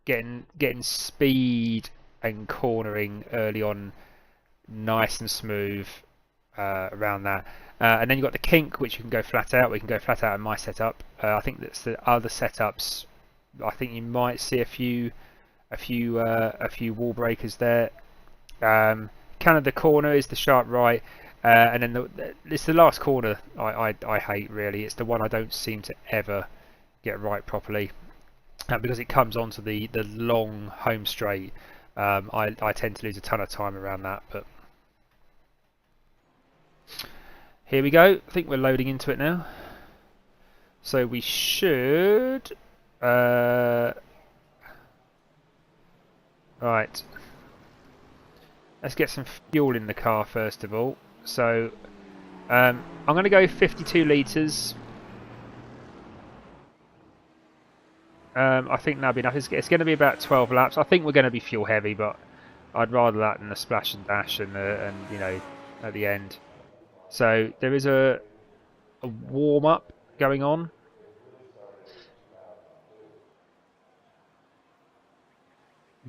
Getting speed and cornering early on, nice and smooth around that. And then you've got the kink, which you can go flat out. We can go flat out in my setup. I think that's the other setups. I think you might see a few wall breakers there. Kind of the corner is the sharp right, and then it's the last corner I hate really. It's the one I don't seem to ever get right properly, because it comes onto the long home straight. I tend to lose a ton of time around that, but here we go. I think we're loading into it now, so we should right. Let's get some fuel in the car first of all. So I'm going to go 52 litres. I think that'll be enough. It's going to be about 12 laps. I think we're going to be fuel heavy, but I'd rather that than a splash and dash and you know, at the end. So there is a warm up going on.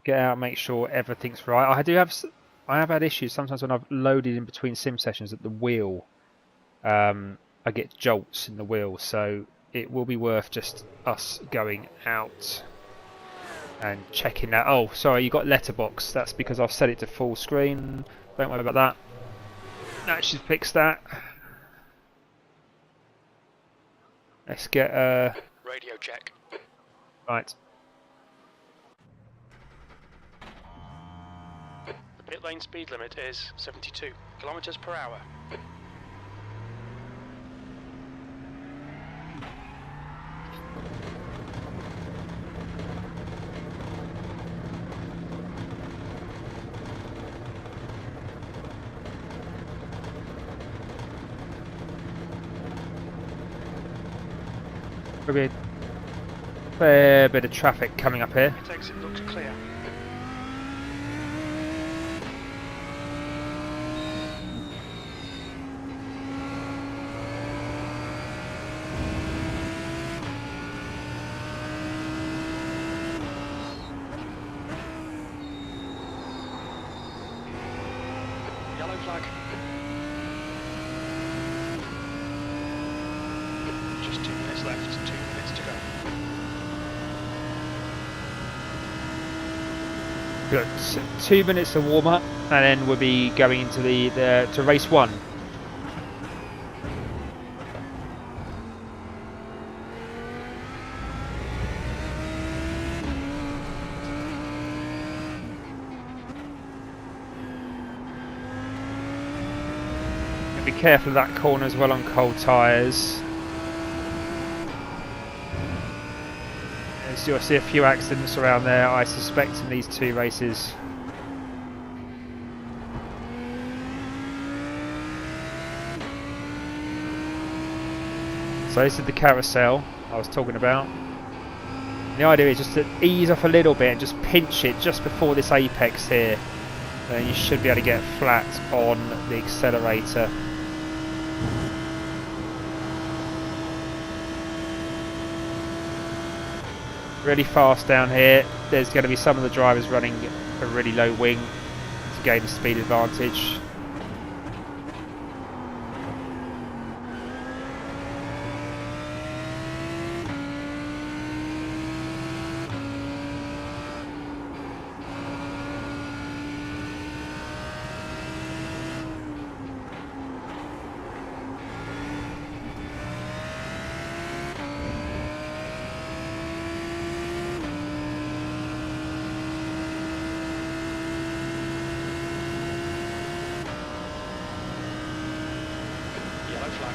get out, make sure everything's right. I have had issues sometimes when I've loaded in between sim sessions at the wheel. I get jolts in the wheel, so it will be worth just us going out and checking that. Oh, sorry, you got letterbox. That's because I've set it to full screen. Don't worry about that. That should fix that. Let's get Radio check. right. The pit lane speed limit is 72 kilometers per hour. Probably a fair bit of traffic coming up here. Pit exit looks clear. Yellow flag. Just 2 minutes left, 2 minutes to go. Got 2 minutes to warm up, and then we'll be going into to race 1. Be careful of that corner as well on cold tyres. You'll see a few accidents around there, I suspect, in these 2 races. So this is the carousel I was talking about. The idea is just to ease off a little bit and just pinch it just before this apex here. Then you should be able to get flat on the accelerator. Really fast down here. There's going to be some of the drivers running a really low wing to gain a speed advantage. Yellow flag.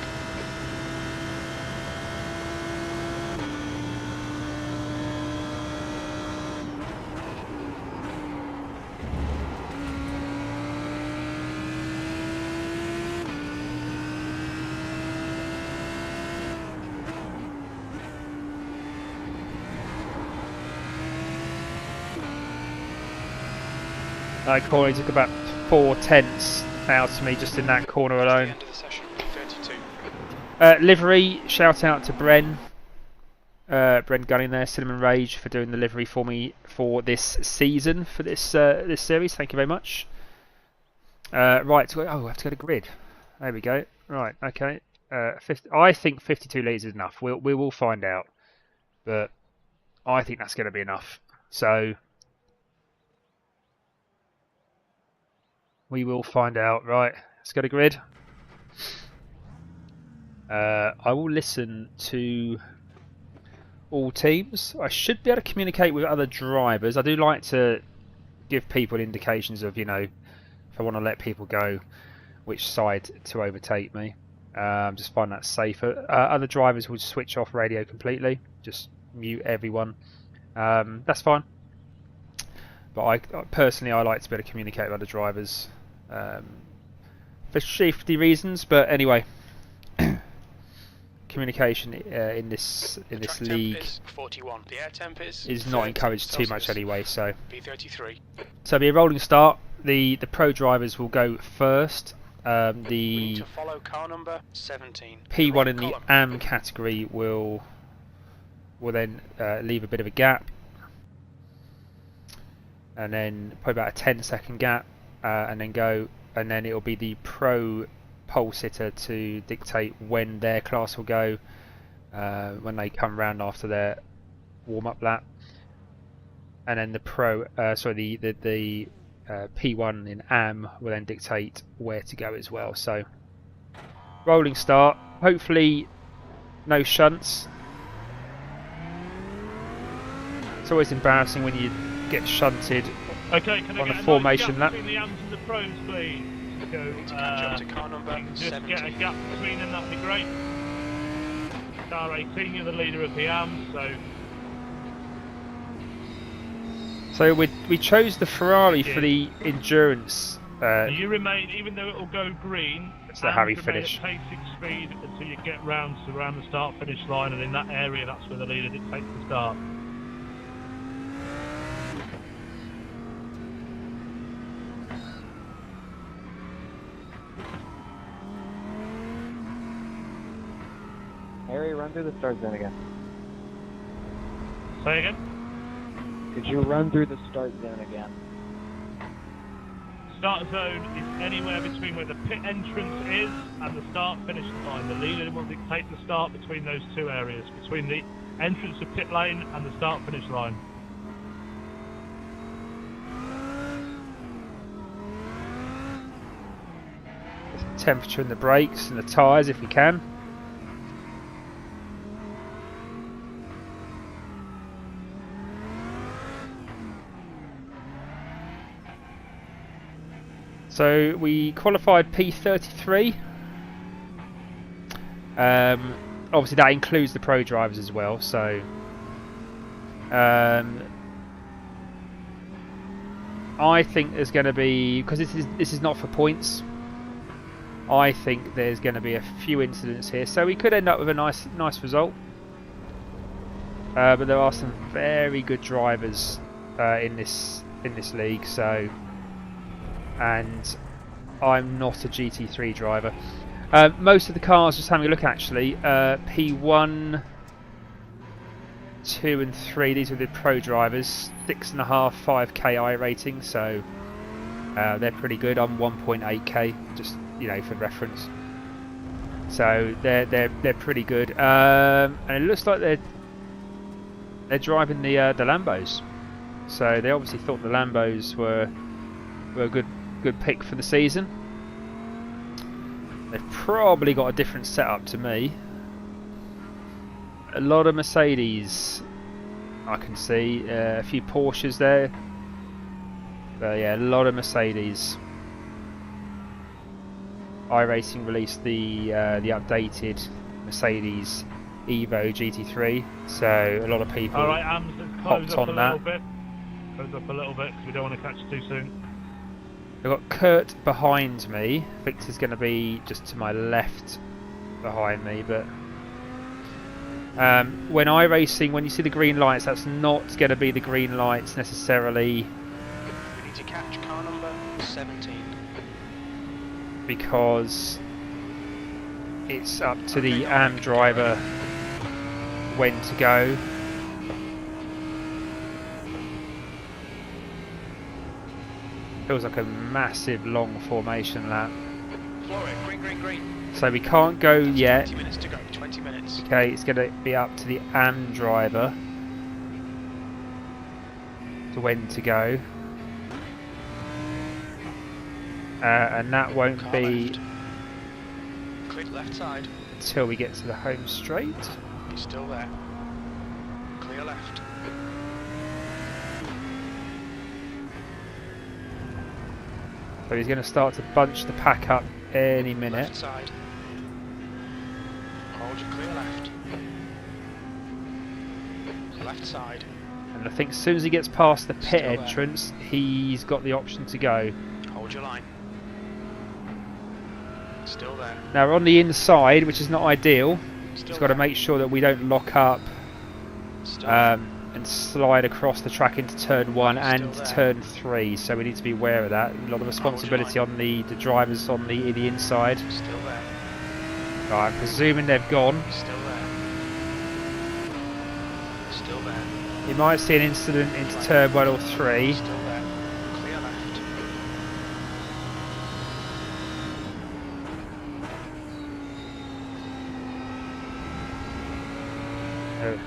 That corner took about 4 tenths out of me just in that corner alone. End of the session, 32. Livery, shout out to Bren. Bren Gunning there, Cinnamon Rage, for doing the livery for me for this season, for this this series. Thank you very much. Right, I have to go to grid. There we go. Right, okay. I think 52 litres is enough. We will find out, but I think that's going to be enough. So we will find out. Right, let's go to grid. I will listen to all teams. I should be able to communicate with other drivers. I do like to give people indications of, you know, if I want to let people go, which side to overtake me. Just find that safer. Other drivers will switch off radio completely, just mute everyone. That's fine. But I personally, I like to be able to communicate with other drivers for safety reasons. But anyway, communication in this league is 41. The air temp is not encouraged too much anyway. So B33. So it'll be a rolling start. The pro drivers will go first. We need The to follow car number 17. P1 in the Column. AM category will then leave a bit of a gap. and then probably about a 10-second gap, and then go, and then it'll be the pro pole sitter to dictate when their class will go when they come round after their warm-up lap, and then the P1 in AM will then dictate where to go as well. So rolling start, hopefully no shunts. It's always embarrassing when you get shunted Okay, can I on get a a formation nice gap lap. between the AMs and the pros, please? Go, Need to catch up to car number just 17. get a gap between them, that'd be great. Car 18, you're the leader of the AMs, So we chose the Ferrari for the endurance. you remain, even though it'll go green, That's how we remain finish. at pacing speed until you get round the start-finish line, and in that area, that's where the leader dictates the start. Harry, run through the start zone again. Say again? Could you run through the start zone again? Start zone is anywhere between where the pit entrance is and the start-finish line. The leader will dictate the start between those two areas, between the entrance of pit lane and the start-finish line. Temperature in the brakes and the tyres if we can. So we qualified P33. Obviously that includes the pro drivers as well. So I think there's going to be, because this is not for points, I think there's going to be a few incidents here. So we could end up with a nice result. But there are some very good drivers in this league. So. And I'm not a GT3 driver. Most of the cars, just having a look actually, P1, 2 and 3, these are the pro drivers, 6.5, 5k I rating, so they're pretty good. I'm 1.8k, just for reference. So they're pretty good, and it looks like they're driving the Lambos. So they obviously thought the Lambos were a good pick for the season. They've probably got a different setup to me. A lot of Mercedes I can see, a few Porsches there, but yeah, a lot of Mercedes. Iracing released the updated Mercedes EVO GT3, so a lot of people hopped on that. Close up a little bit because we don't want to catch it too soon. We've got Kurt behind me. Victor's going to be just to my left behind me, but when iRacing, when you see the green lights, that's not going to be the green lights necessarily. We need to catch car number 17. Because it's up to the AM driver when to go. Feels like a massive long formation lap. Green. So we can't go yet. 20 minutes to go, 20 minutes. Okay, it's going to be up to the AM driver to when to go. And that won't Car be left. Clear left side. until we get to the home straight. He's still there. Clear left. So he's going to start to bunch the pack up any minute. Left side. Hold your clear left. Left side. And I think as soon as he gets past the pit Still there. entrance, he's got the option to go. Hold your line. Still there. Now we're on the inside, which is not ideal. Still Just got to there. make sure that we don't lock up Still there. and slide across the track into turn 1 and Still there. turn 3. So we need to be aware of that. A lot of responsibility on the drivers on the inside. Still there. Right, I'm presuming they've gone. Still there. Still there. You might see an incident into turn 1 or 3. Still there. Oh.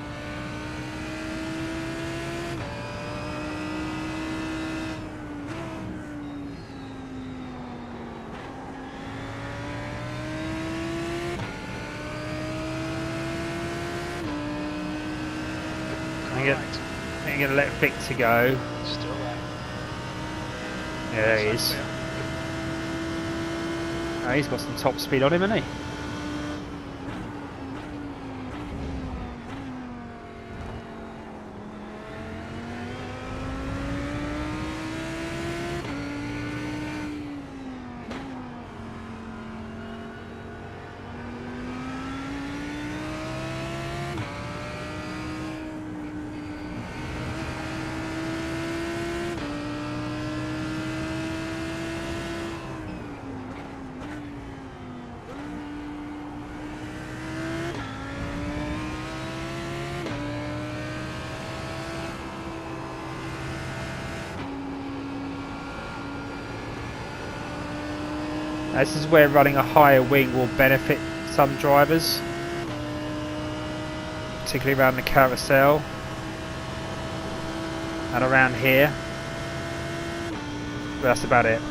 I'm going to let Victor go. Still there. Yeah, there he is. Oh, he's got some top speed on him, hasn't he? This is where running a higher wing will benefit some drivers, particularly around the carousel and around here. But that's about it.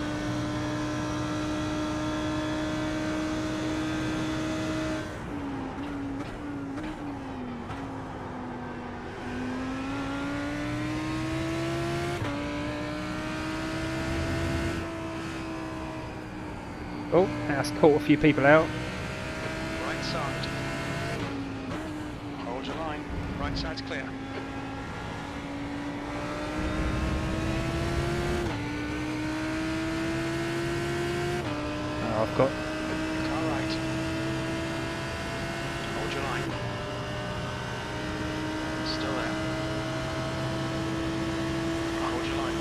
Oh, that's caught a few people out. Right side. Hold your line. Right side's clear. Oh, I've got... Car right. Hold your line. Still there. Hold your line.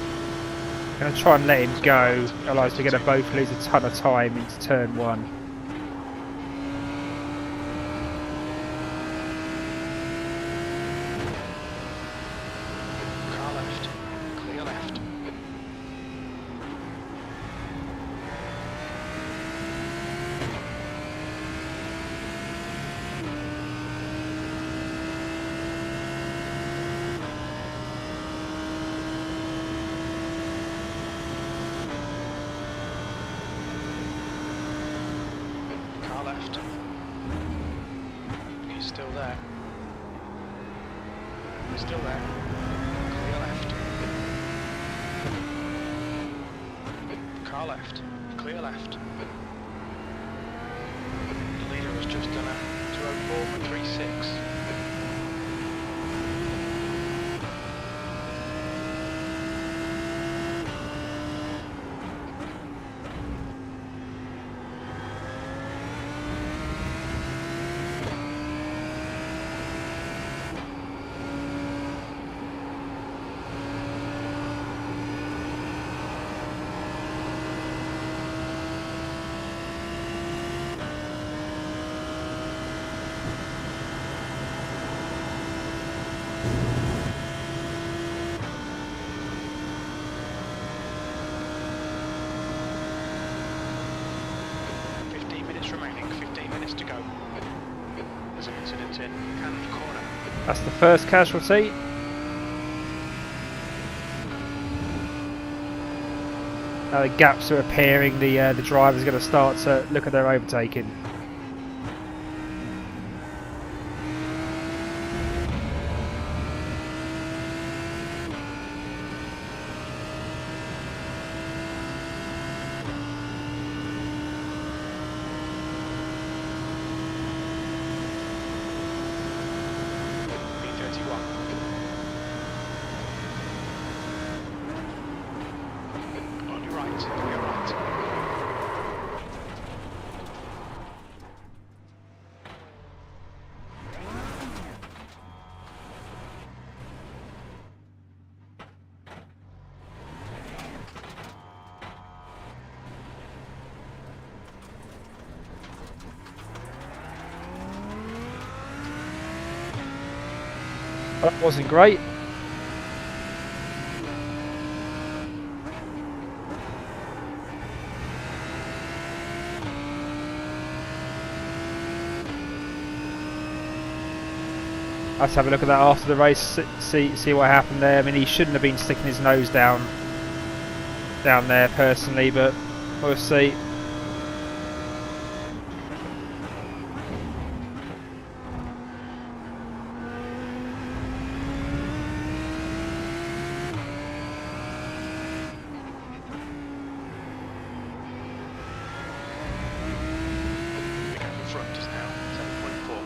I'm going to try and let him go, otherwise we're going to both lose a ton of time into turn one. Car left. Clear left. Car left. He's still there. Still there. Clear left. Car left. Clear left. The leader has just done a 204.36. Remaining 15 minutes to go. There's an incident in hand corner. That's the first casualty. Now the gaps are appearing, the driver's going to start to look at their overtaking. Well, that wasn't great. have to have a look at that after the race, see what happened there. I mean, he shouldn't have been sticking his nose down there personally, but we'll see. Front is now 7.4.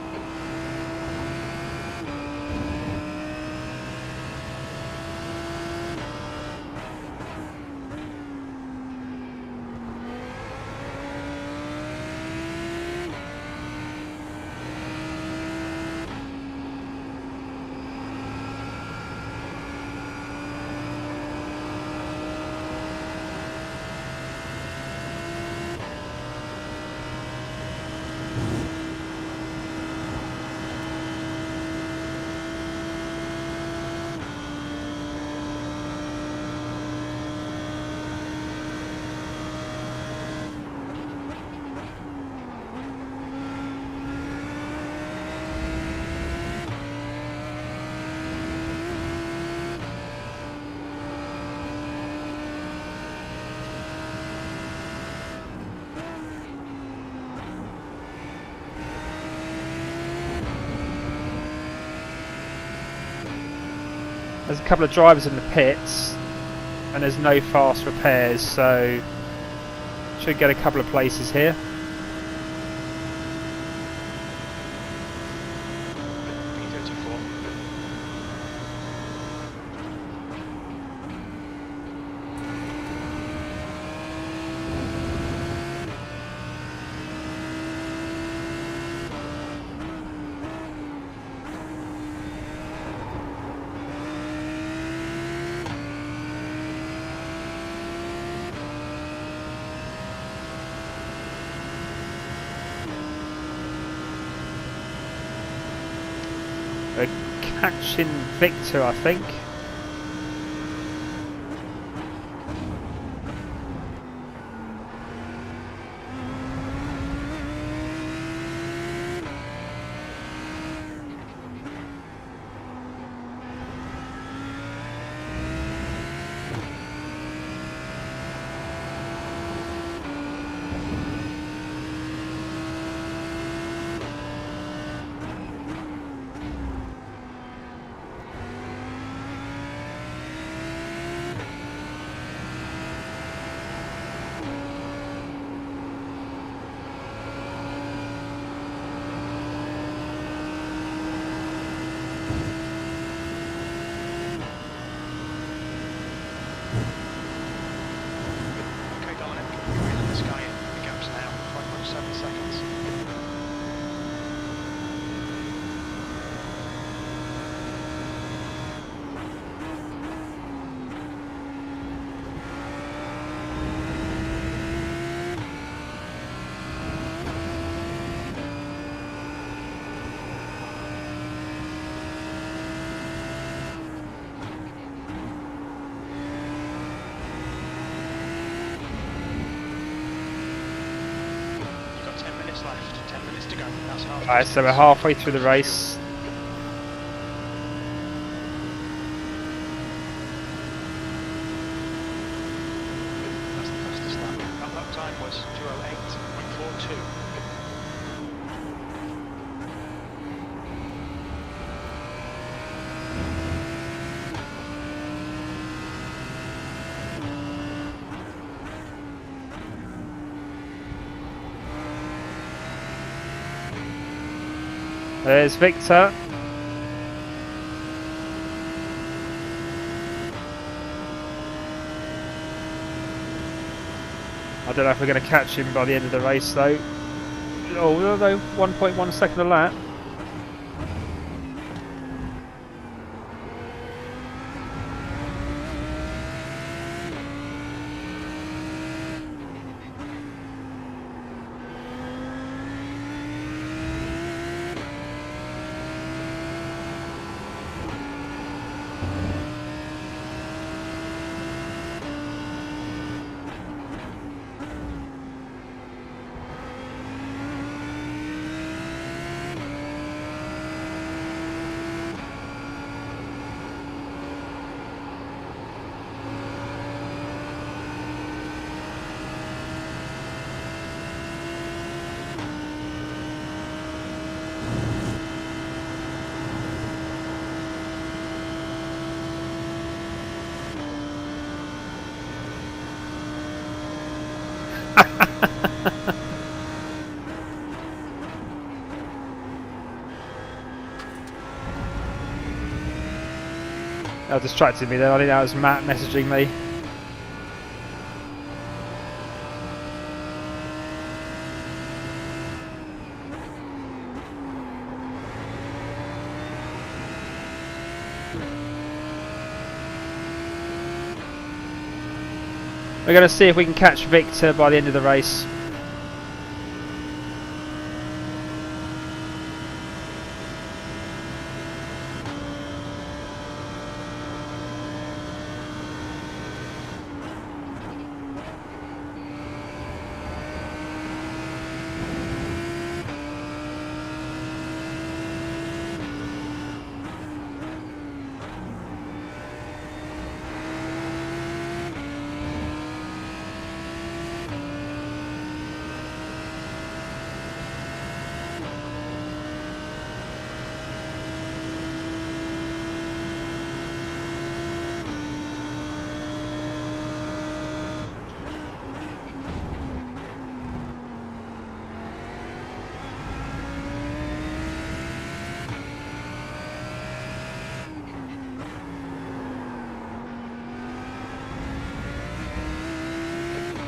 There's a couple of drivers in the pits, and there's no fast repairs, so should get a couple of places here. P34. We're catching Victor, I think. Left, 10 minutes to go. That's half. Alright, so we're halfway through the race. That's the fastest lap. That lap time was 2:08.42. There's Victor. I don't know if we're going to catch him by the end of the race though. Oh, although 1.1 second a lap. That distracted me then. I think that was Matt messaging me. We're going to see if we can catch Victor by the end of the race.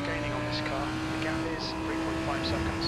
Gaining on this car. The gap is 3.5 seconds.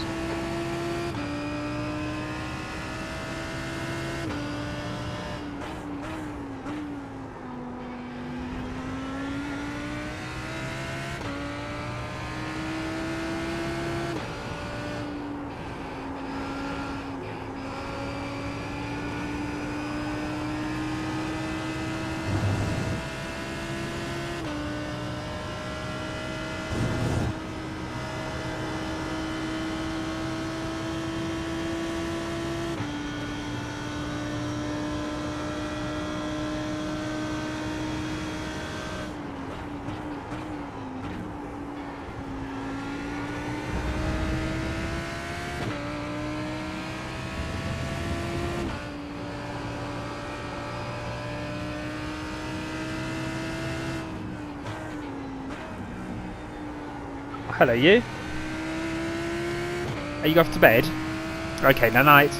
Hello, you. Are you off to bed? Okay, no night.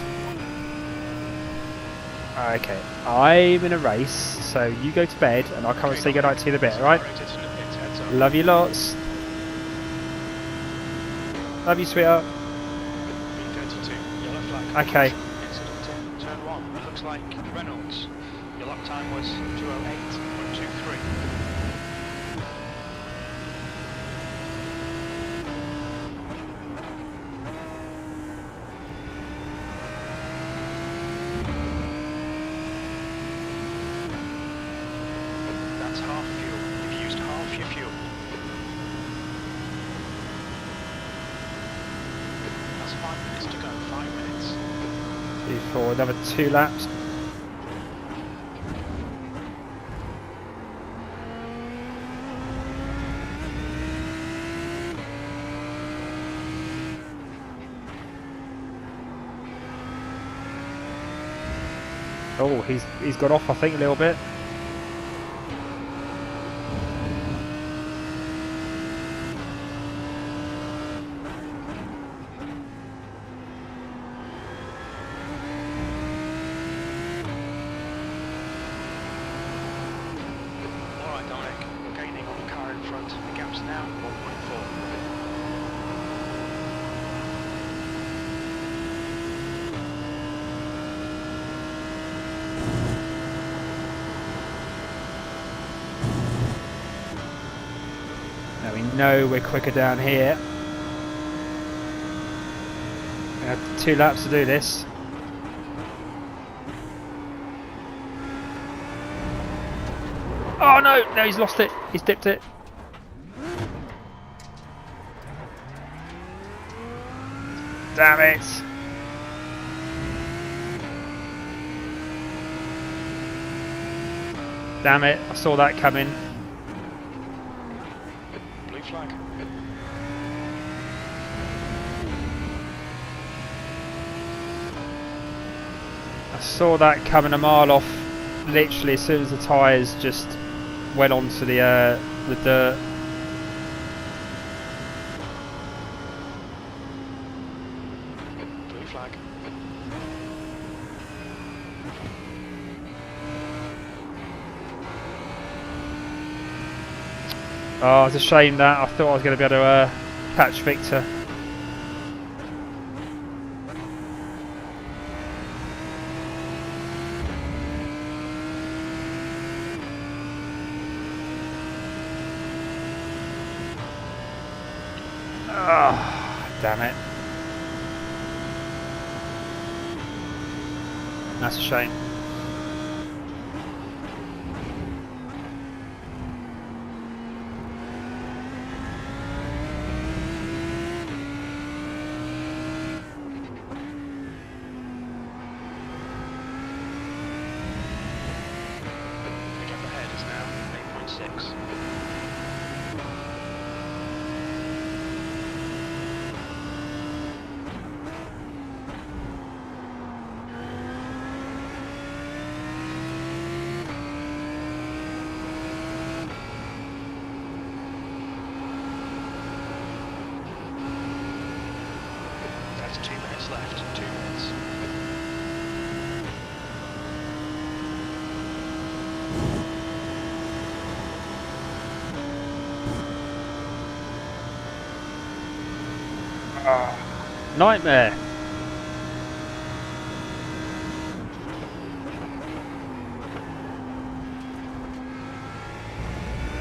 Okay, I'm in a race, so you go to bed and I'll come and say goodnight to you in a bit, alright? Love you lots. Love you, sweetheart. B32, yellow flag. Okay. Incident in turn 1. It looks like Reynolds. Your lap time was 2:08.23. That's half fuel. You've used half your fuel. That's 5 minutes to go. 5 minutes. For another 2 laps. Oh, he's got off, I think, a little bit. Alright, Dominic, you're gaining on the car in front. The gap's now 1.4. Now we know we're quicker down here. We have 2 laps to do this. Oh no! No, he's lost it. He's dipped it. Damn it! Damn it! I saw that coming. Blue flag. I saw that coming a mile off. Literally, as soon as the tyres just went onto the dirt. Blue flag. Oh, it's a shame that. I thought I was going to be able to catch Victor. Oh, damn it. That's a shame. The gap ahead is now 8.6. That's 2 minutes left. 2 minutes. Nightmare.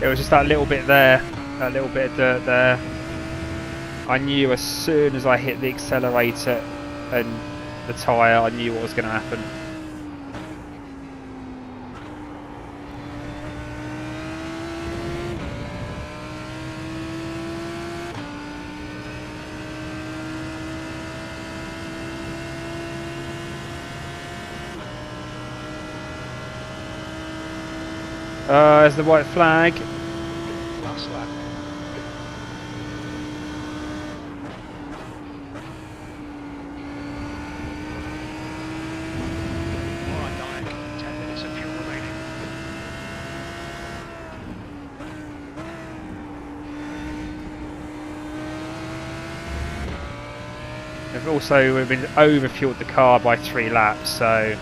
It was just that little bit there, that little bit of dirt there. I knew as soon as I hit the accelerator and the tyre, I knew what was going to happen. There's the white flag. Last lap. Alright, Dominic. 10 minutes of fuel remaining. We've been overfueled the car by 3 laps, so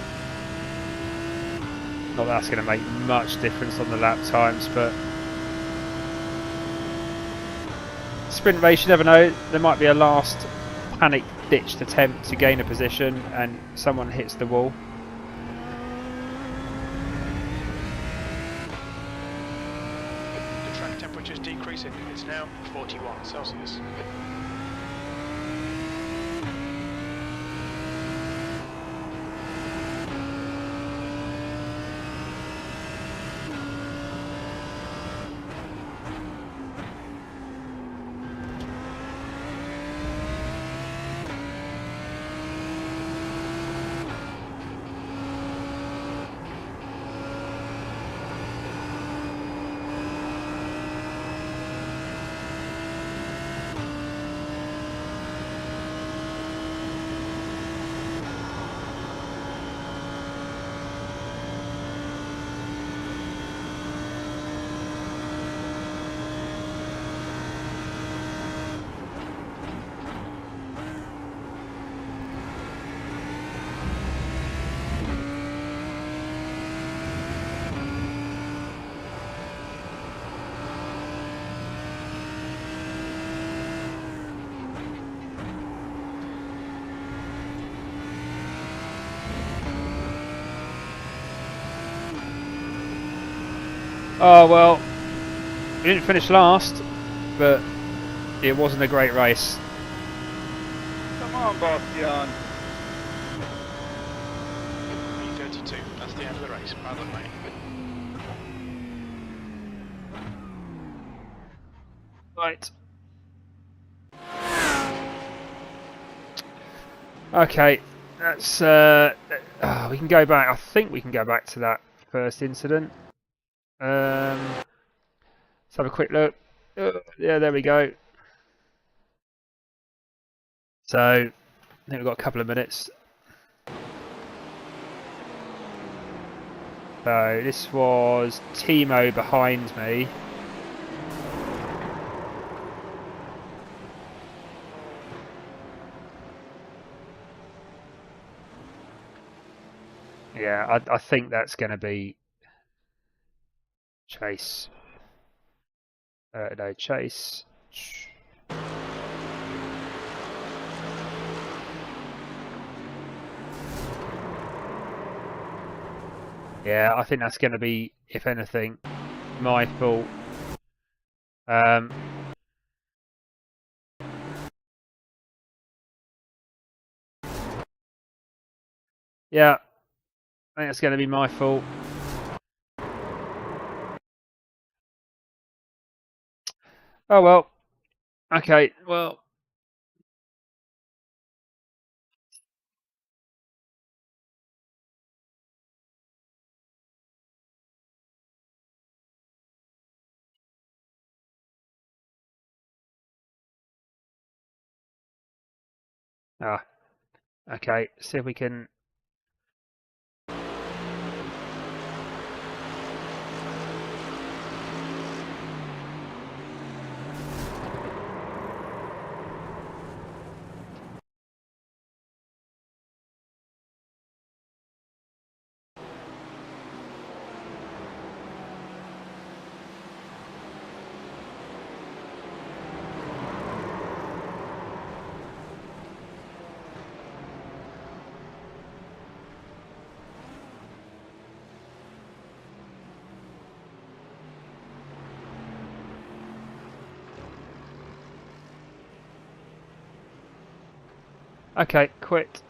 not that that's going to make much difference on the lap times, but sprint race, you never know. There might be a last panic-ditched attempt to gain a position and someone hits the wall. The track temperature is decreasing. It's now 41 Celsius. Oh well, we didn't finish last, but it wasn't a great race. Come on, Bastian. 3:32. That's the end of the race. Well done, mate. Right. Okay, that's we can go back. I think we can go back to that first incident. Let's have a quick look. Yeah, there we go. So I think we've got a couple of minutes. So this was Timo behind me. Yeah, I think that's going to be Chase. No, chase. Yeah, I think that's going to be, if anything, my fault. Yeah, I think it's going to be my fault. Oh well. Okay, well. Ah, okay, see if we can. Okay, quit.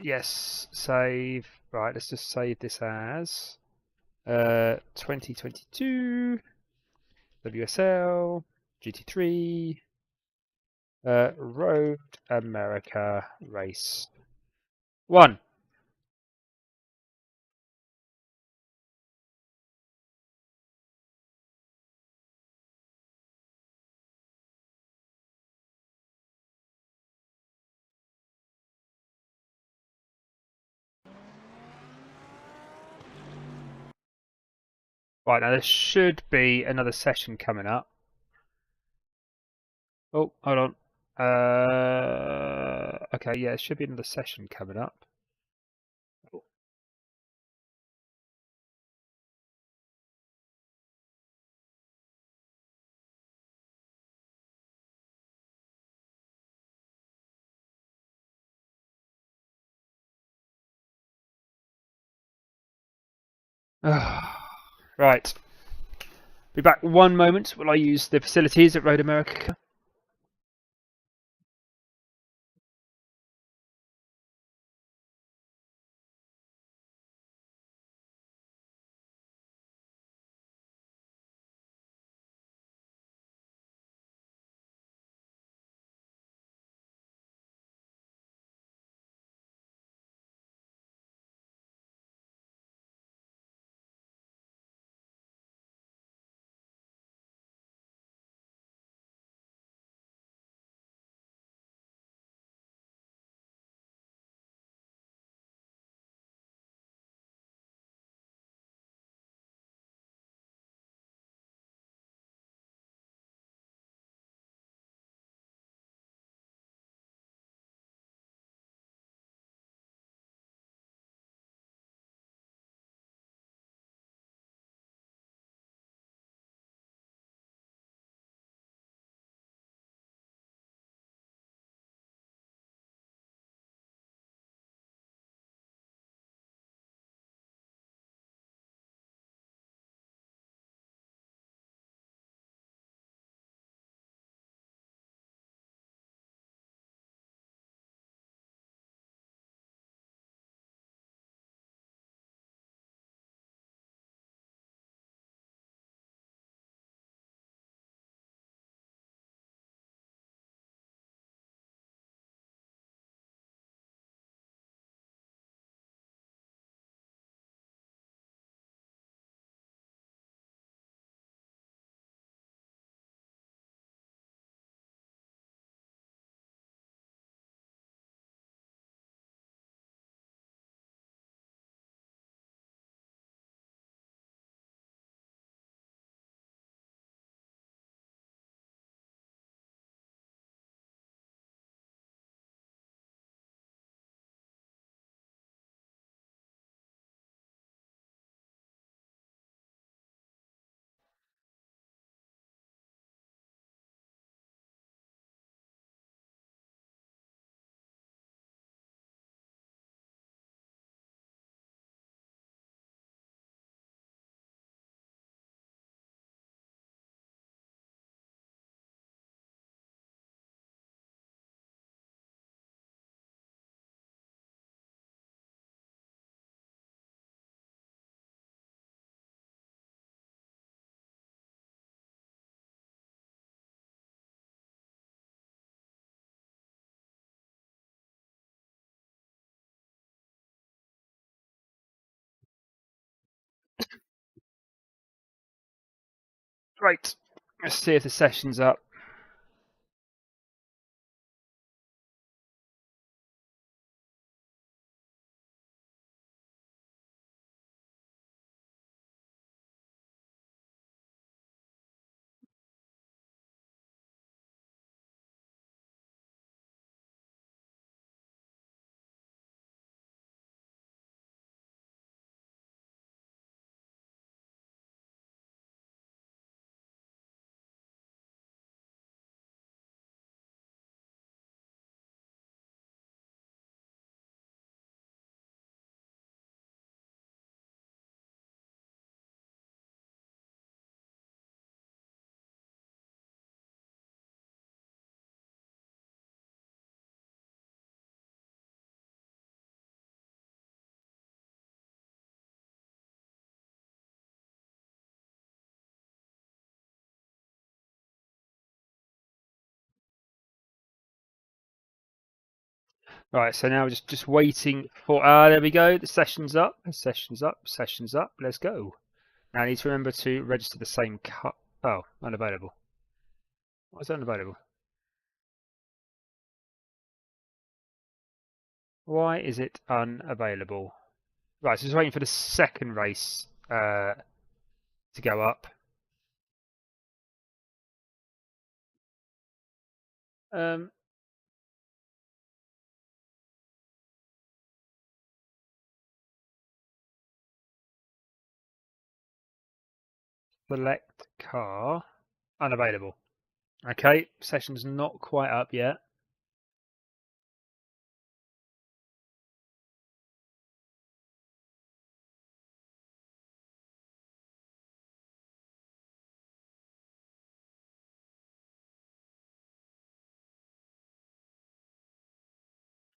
Yes, save. Right, let's just save this as 2022 WSL GT3 Road America Race 1. Right, now there should be another session coming up. Oh, hold on. Okay, yeah, there should be another session coming up. Right. Be back one moment while I use the facilities at Road America. Right, let's see if the session's up. Right, so now we're just waiting for. There we go. The session's up. The session's up. Session's up. Let's go. Now I need to remember to register the same cut. Oh, unavailable. Why is that unavailable? Why is it unavailable? Right, so just waiting for the second race to go up. Select car. Unavailable. Okay, session's not quite up yet.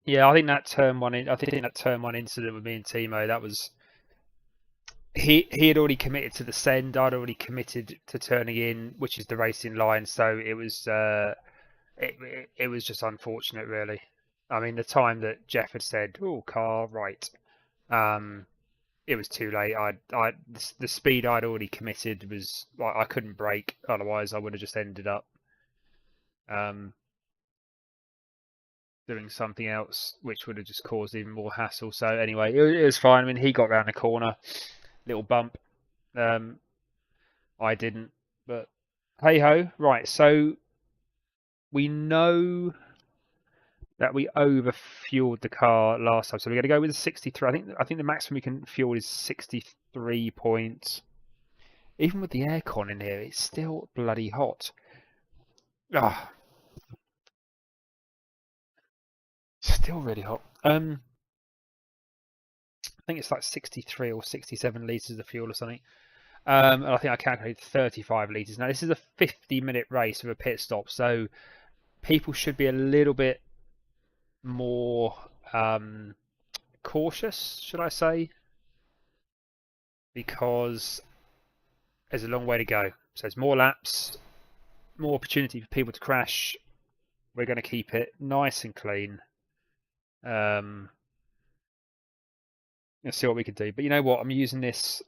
Yeah, I think that turn one. I think that turn one incident with me and Timo. That was he had already committed to the send. I'd already committed to turning in, which is the racing line. So it was it was just unfortunate, really. I mean, the time that Jeff had said, "Oh, car right," it was too late. The speed I'd already committed was I couldn't brake. Otherwise, I would have just ended up doing something else, which would have just caused even more hassle. So anyway, it was fine. I mean, he got round the corner, little bump. I didn't, but hey ho. Right, so we know that we overfueled the car last time, so we're going to go with the 63. I think the maximum we can fuel is 63 points. Even with the aircon in here, it's still bloody hot. Ah, still really hot. I think it's like 63 or 67 litres of fuel or something. And I think I calculated 35 litres. Now, this is a 50-minute race with a pit stop, so people should be a little bit more cautious, should I say, because there's a long way to go. So there's more laps, more opportunity for people to crash. We're going to keep it nice and clean. Let's see what we can do. But you know what? I'm using this.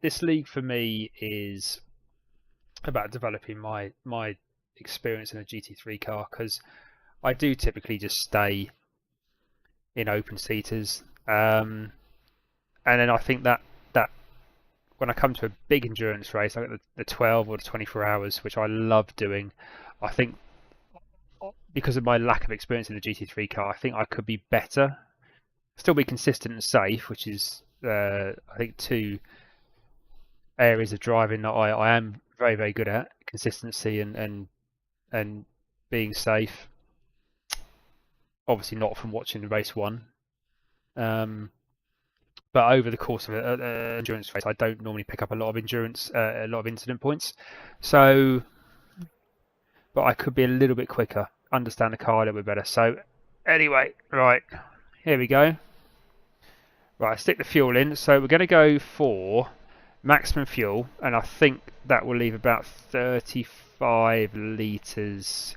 This league for me is about developing my experience in a GT3 car, because I do typically just stay in open seaters, and then I think that when I come to a big endurance race, like the 12 or the 24 hours, which I love doing, I think because of my lack of experience in the GT3 car, I think I could be better, still be consistent and safe, which is I think two areas of driving that I am very, very good at: consistency and being safe. Obviously not from watching the race one, but over the course of an endurance race, I don't normally pick up a lot of incident points. So, but I could be a little bit quicker, understand the car a little bit better. So, anyway, right, here we go. Right, stick the fuel in. So we're going to go for maximum fuel, and I think that will leave about 35 litres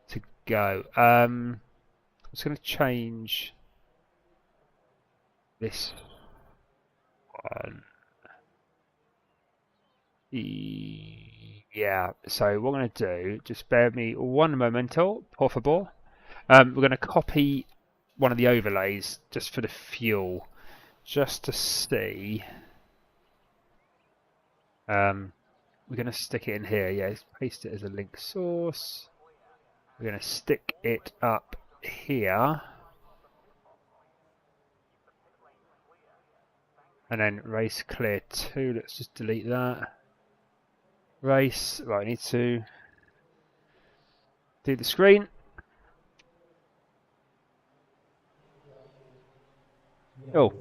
to go. I'm just going to change this one. Yeah, so what I'm going to do, just bear with me one momento, por favor. We're going to copy one of the overlays just for the fuel, just to see. We're going to stick it in here, yeah, paste it as a link source. We're going to stick it up here. And then race clear 2, let's just delete that. Race, right, I need to do the screen. Oh.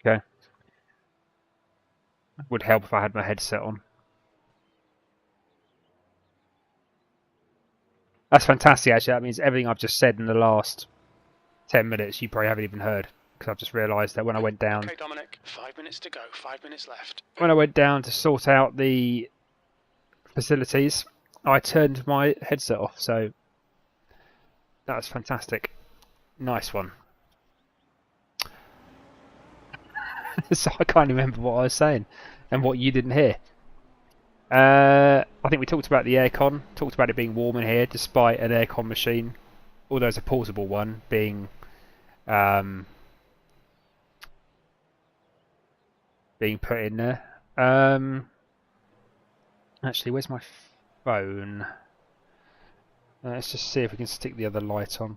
Okay. Would help if I had my headset on. That's fantastic, actually. That means everything I've just said in the last 10 minutes you probably haven't even heard, because I've just realised that when I went down. Okay, Dominic, 5 minutes to go, 5 minutes left. When I went down to sort out the facilities, I turned my headset off, so that was fantastic. Nice one. So I can't remember what I was saying and what you didn't hear. I think we talked about the aircon, talked about it being warm in here despite an aircon machine, although it's a portable one, being put in there. Actually, where's my phone? Let's just see if we can stick the other light on.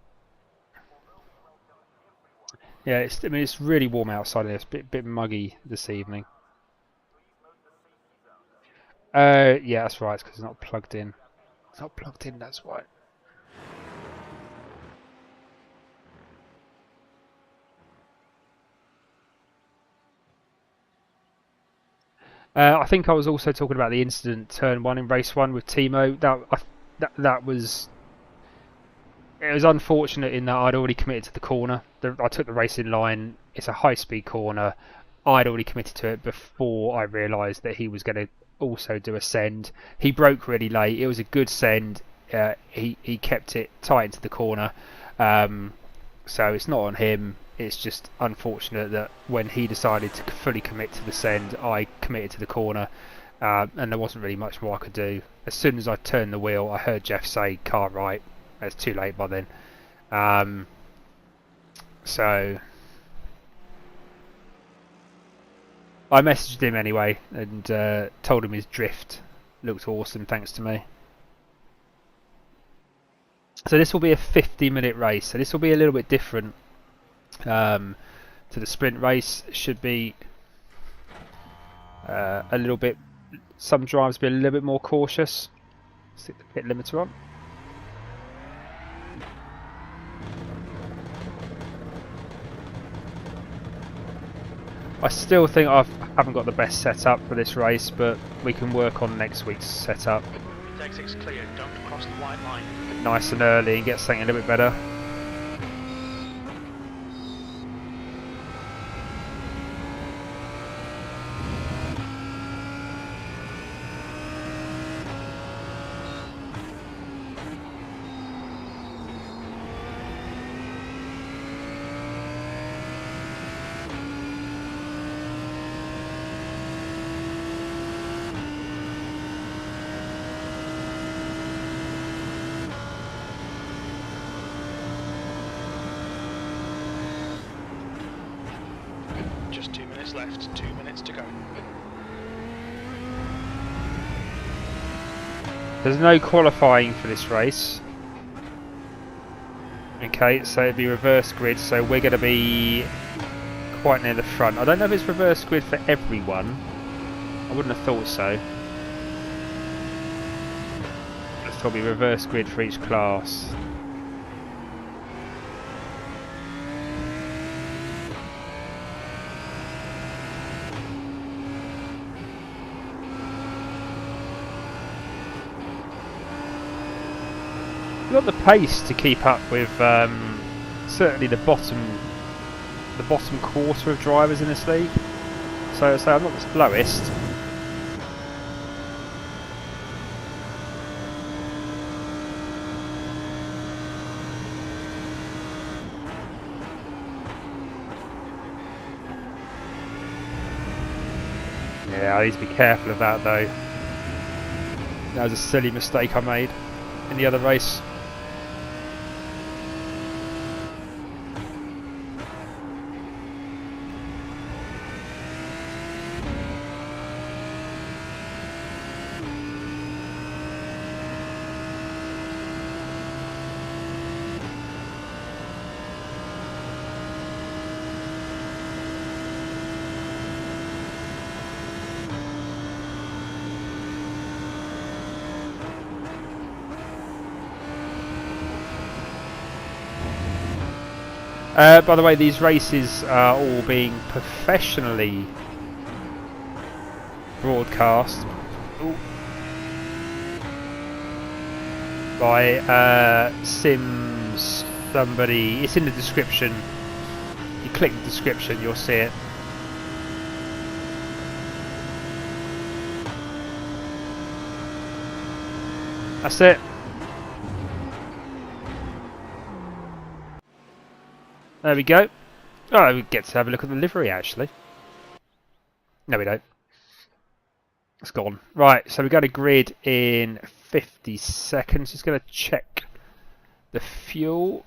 Yeah, it's really warm outside here. It's a bit muggy this evening. Yeah, that's right. It's because it's not plugged in. It's not plugged in. That's why. I think I was also talking about the incident turn 1 in race 1 with Timo. That was. It was unfortunate in that I'd already committed to the corner. I took the racing line. It's a high-speed corner. I'd already committed to it before I realised that he was going to also do a send. He broke really late. It was a good send. He kept it tight into the corner. So it's not on him. It's just unfortunate that when he decided to fully commit to the send, I committed to the corner. And there wasn't really much more I could do. As soon as I turned the wheel, I heard Jeff say, car right. It's too late by then. So I messaged him anyway and told him his drift looked awesome thanks to me. So this will be a 50-minute race. So this will be a little bit different to the sprint race. Should be a little bit. Some drivers be a little bit more cautious. Stick the pit limiter on. I still think I haven't got the best setup for this race, but we can work on next week's setup. Exit's clear, don't cross the white line. Nice and early and get something a little bit better. Just 2 minutes left, 2 minutes to go. There's no qualifying for this race. Okay, so it'd be reverse grid, so we're going to be quite near the front. I don't know if it's reverse grid for everyone. I wouldn't have thought so. It's probably reverse grid for each class. We've got the pace to keep up with certainly the bottom quarter of drivers in this league. So I'm not the slowest. Yeah, I need to be careful of that though. That was a silly mistake I made in the other race. By the way, these races are all being professionally broadcast by Sims somebody. It's in the description. You click the description, you'll see it. That's it. There we go. Oh, we get to have a look at the livery actually. No, we don't. It's gone. Right, so we go to grid in 50 seconds. Just going to check the fuel.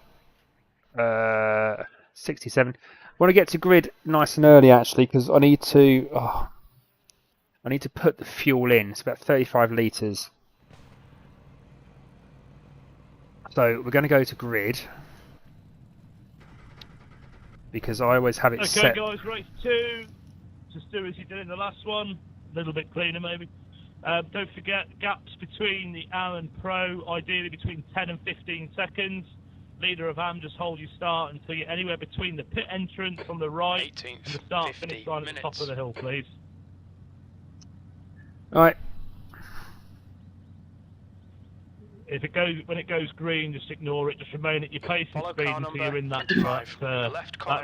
67. I want to get to grid nice and early actually because I need to. I need to put the fuel in. It's about 35 litres. So we're going to go to grid. Because I always have it set. Okay, guys, race 2. Just do as you did in the last one. A little bit cleaner, maybe. Don't forget gaps between the AM and Pro, ideally between 10 and 15 seconds. Leader of AM, just hold your start until you're anywhere between the pit entrance on the right 18th, and the start finish line at the top of the hill, please. Right. When it goes green, just ignore it. Just remain at your pace and speed until you're in that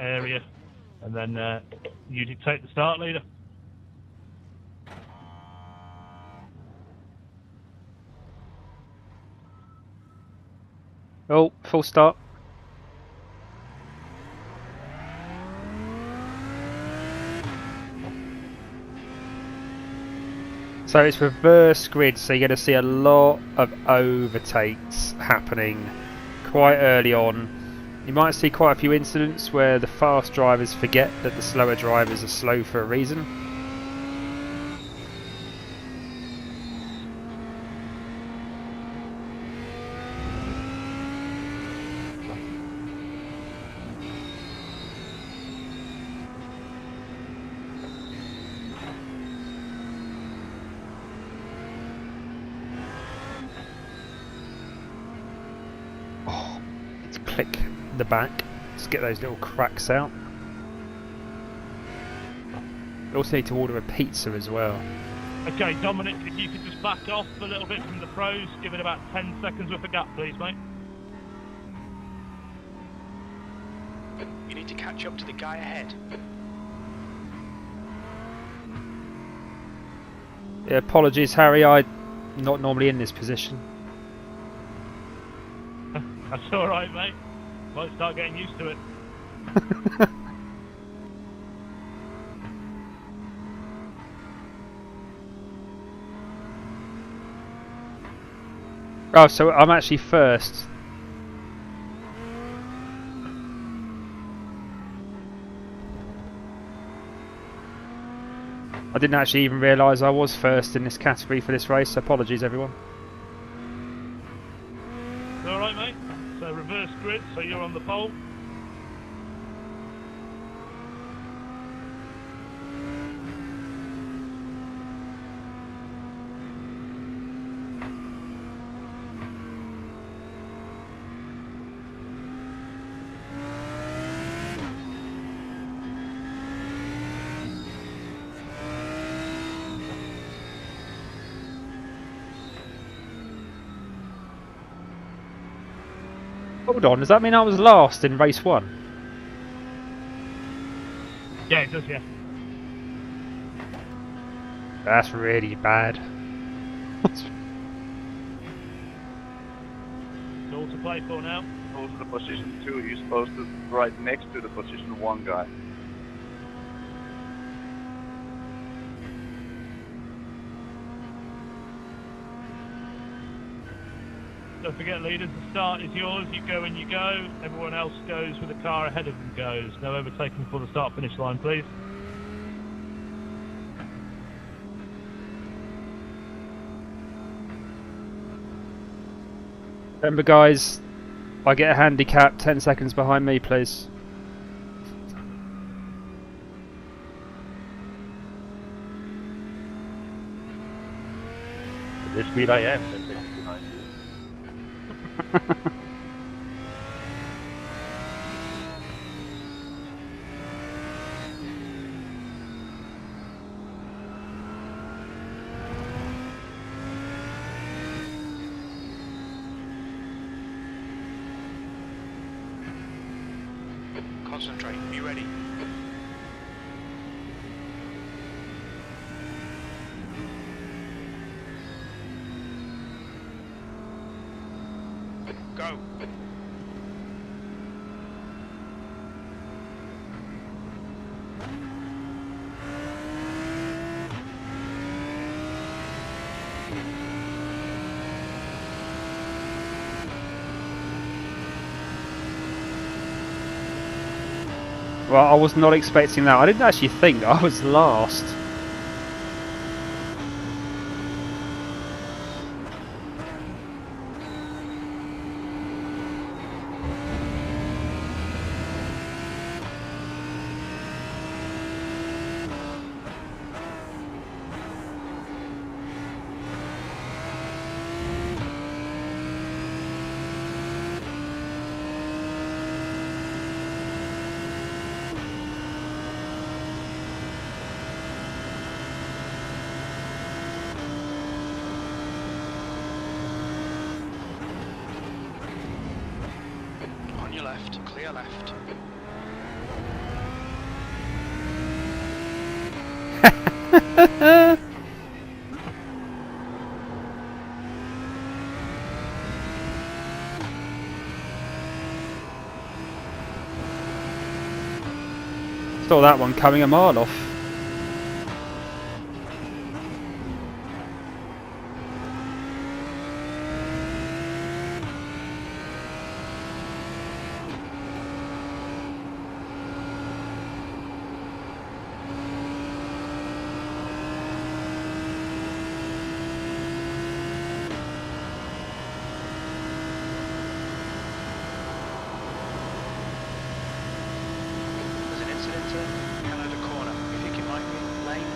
area, and then you dictate the start, leader. Oh, full start. So it's reverse grid, so you're going to see a lot of overtakes happening quite early on. You might see quite a few incidents where the fast drivers forget that the slower drivers are slow for a reason. Click the back, just get those little cracks out. We also need to order a pizza as well. Okay, Dominic, if you could just back off a little bit from the pros, give it about 10 seconds worth of gap, please, mate. You need to catch up to the guy ahead. Yeah, apologies, Harry. I'm not normally in this position. That's alright, mate. Might start getting used to it. Oh, so I'm actually first. I didn't actually even realise I was first in this category for this race. Apologies, everyone. Alright, mate. So reverse grid, so you're on the pole. Hold on, does that mean I was last in race 1? Yeah, it does, yeah. That's really bad. All to play for now. Go to the position 2, you're supposed to right next to the position 1 guy. Don't forget, leaders, the start is yours. You go when you go. Everyone else goes with the car ahead of them goes. No overtaking before the start-finish line, please. Remember, guys, I get a handicap 10 seconds behind me, please. At this speed I am, 10 seconds behind you. Concentrate. You ready? Go. Well, I was not expecting that. I didn't actually think I was last. On your left. Clear left. Saw that one coming a mile off. There's an incident at Canada Corner. You think it might be lane?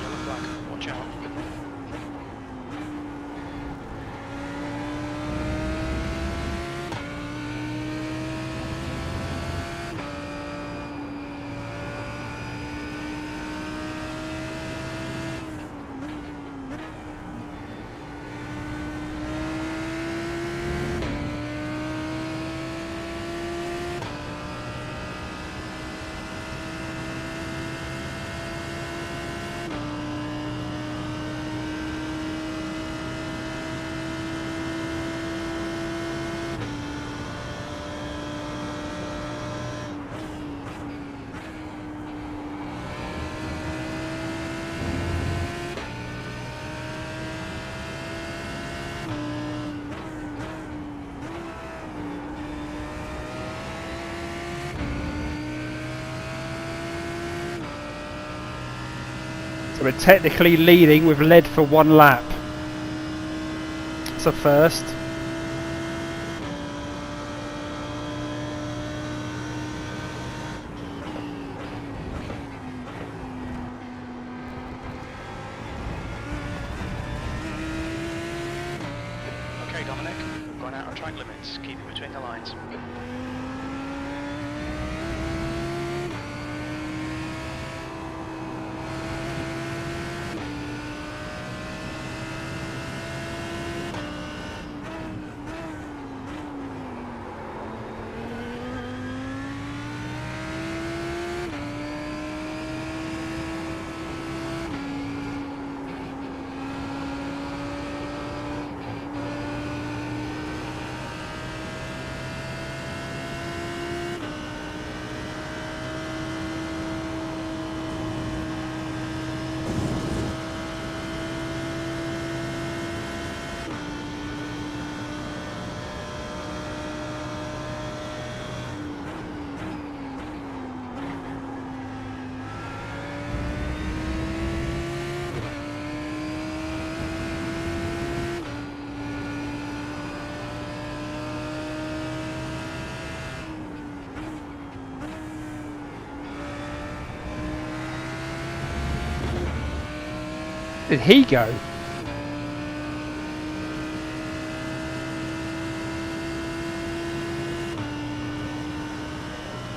Yellow flag. Watch out. So we're technically leading with lead for one lap. It's a first. Okay, Dominic. We've gone out of track limits. Keep it between the lines. Did he go?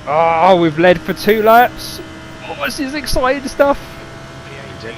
Oh, we've led for 2 laps. Oh, this is exciting stuff. P18.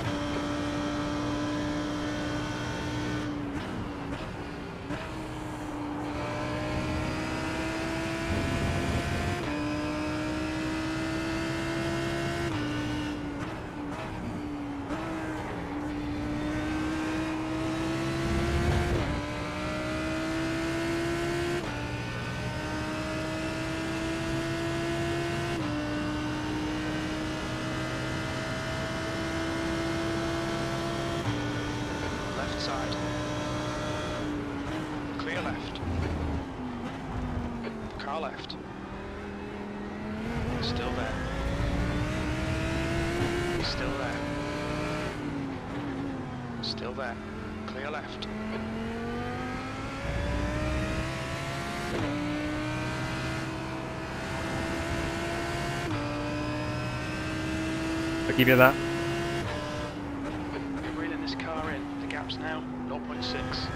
Left side. Clear left. Car left. Still there. He's still there. Still there. Clear left. I'll give you that. We're reeling this car in. The gap's now 0.6.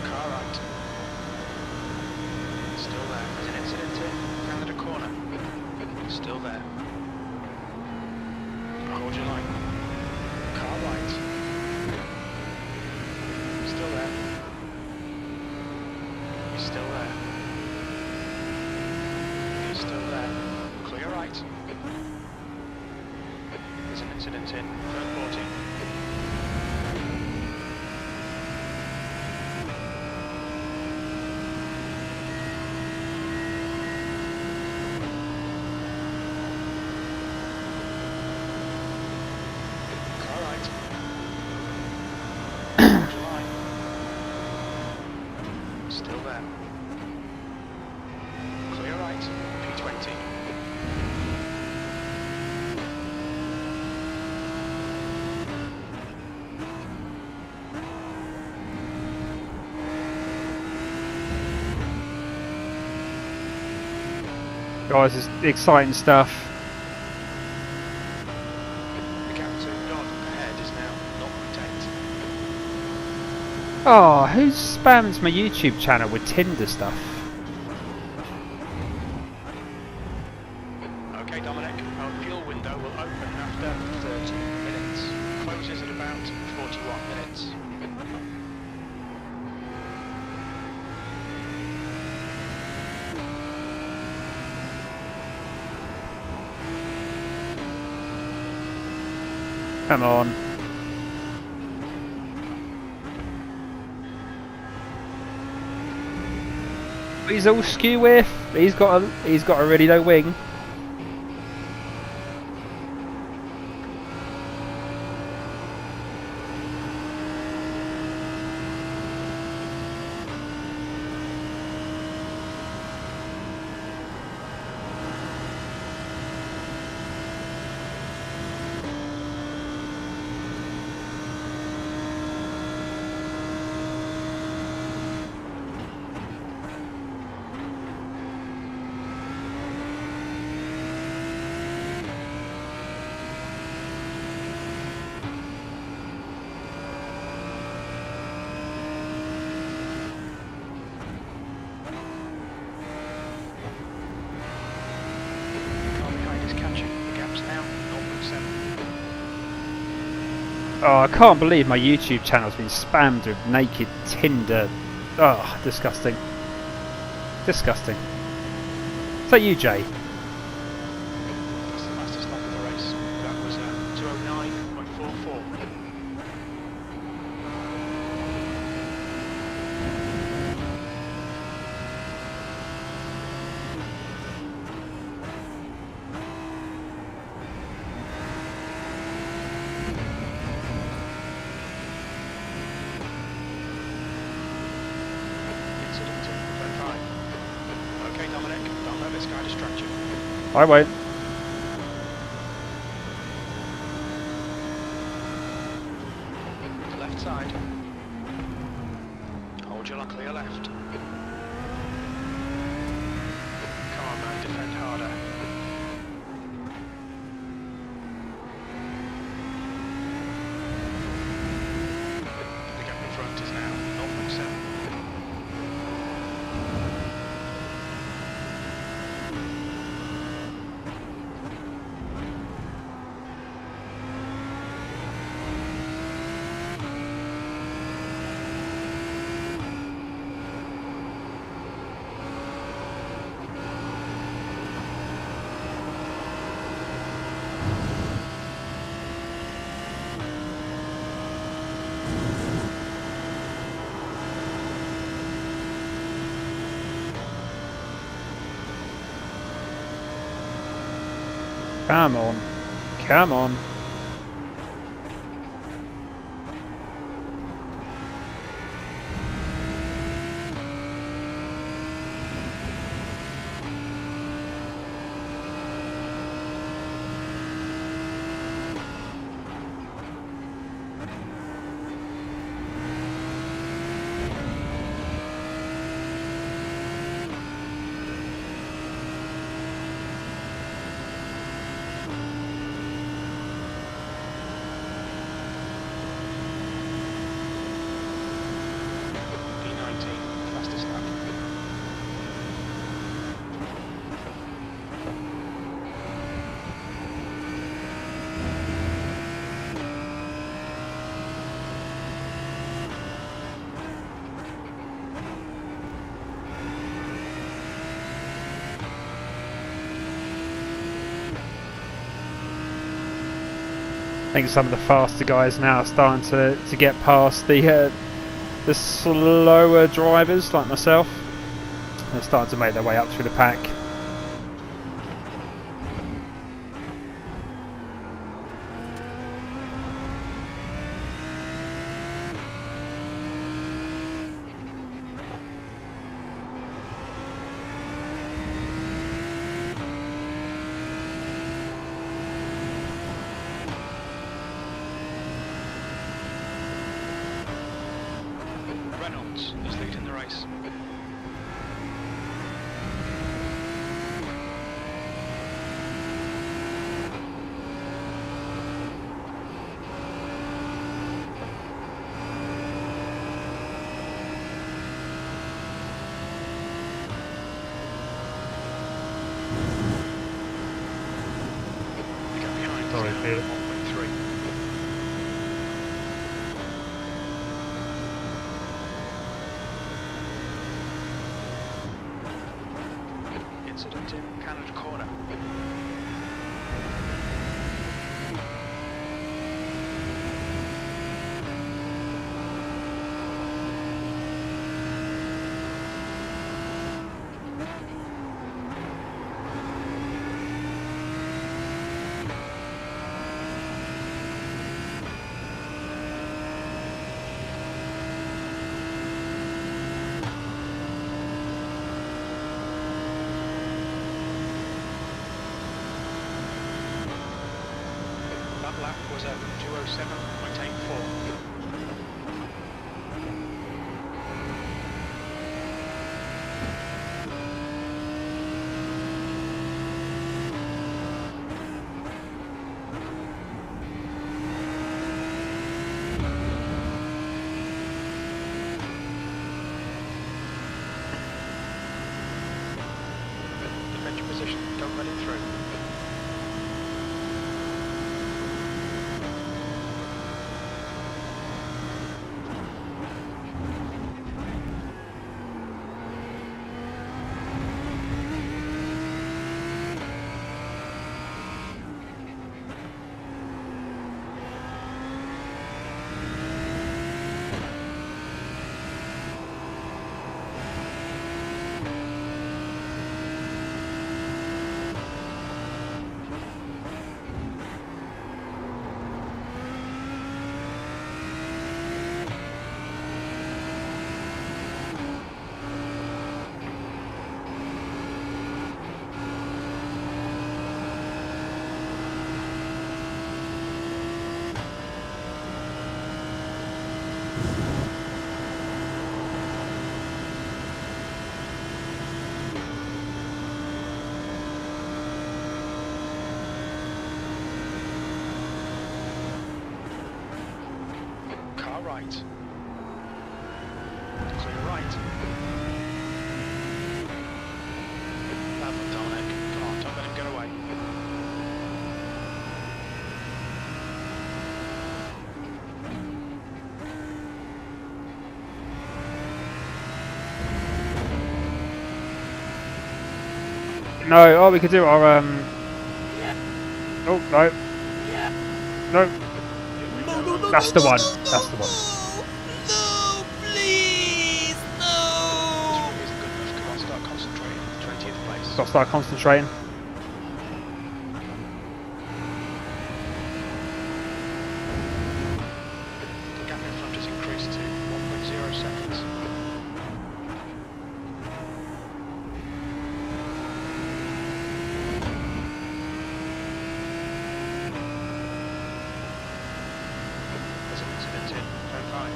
Car right. Still there. There's an incident in. Rounded a corner. Still there. Hold your line. Car right. Still there. He's still there. He's still there. Clear right. There's an incident in. Third 40. Car right. Hold your line. Still there. Clear right. P20. Guys, it's exciting stuff. The gap to Dodd ahead is now 0.8. Oh, who spams my YouTube channel with Tinder stuff? Okay, Dominic, our fuel window will open after 30 minutes. Closes at about 41 minutes. Come on. He's all skew with. He's got a really low wing. Car behind is catching. The gap's now 0.7. Oh, I can't believe my YouTube channel's been spammed with naked Tinder. Oh, disgusting. Disgusting. Is that you, Jay? That's the fastest lap of the race. That was 209.44. Incident try to distract you. I won't. Left side. Hold your line, clear left. Come on, man, defend harder. The gap in front is now 0.7. Come on. Come on. I think some of the faster guys now are starting to get past the slower drivers like myself. They're starting to make their way up through the pack. Reynolds is leading the race. The gap behind Sorry, is Peter. now 1.3. Incident in Canada corner. That lap was a 207.84. Defend your position, don't let it through. right. Clear right. Lovely, Dominic. Come on, don't let him get away. No, oh, we could do our oh no, no. That's the one. That's the one. No, please, no. This really isn't good enough. Come on, start concentrating. 20th place. Got to start concentrating. The gap in front has increased to 1.0 seconds. There's an incident in turn 5.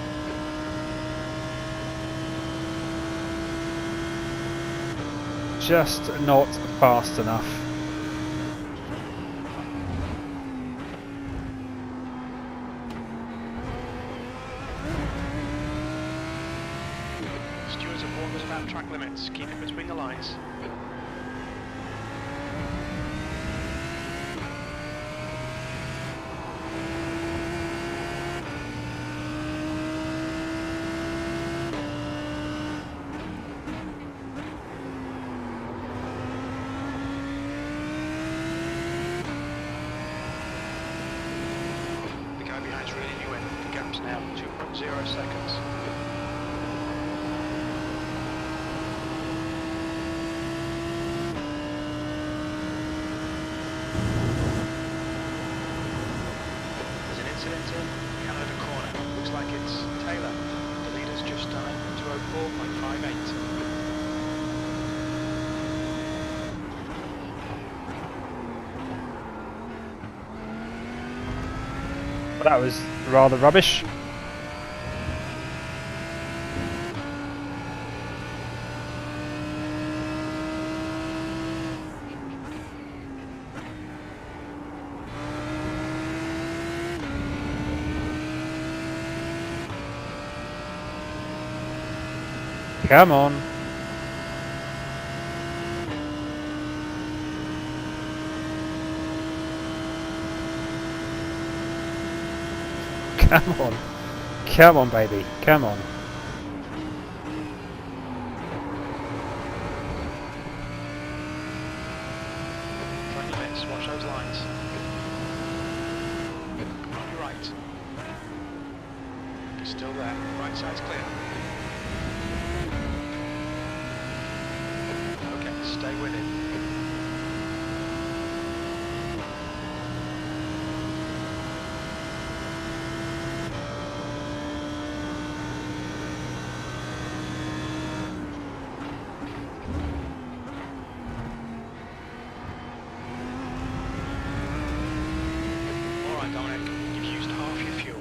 Just not fast enough. Stewards have warned us about track limits. Keep it between the lines. The guy behind's reeling you in. The gap's now 2.0 seconds. There's an incident in Canada corner. Looks like it's Taylor. The leader's just done 204.58. That was rather rubbish. Come on. Come on. Come on, baby. Come on. Track limits, watch those lines. On your right. You're still there. Right side's clear. Okay, stay with it. Alright, Dominic, you've used half your fuel.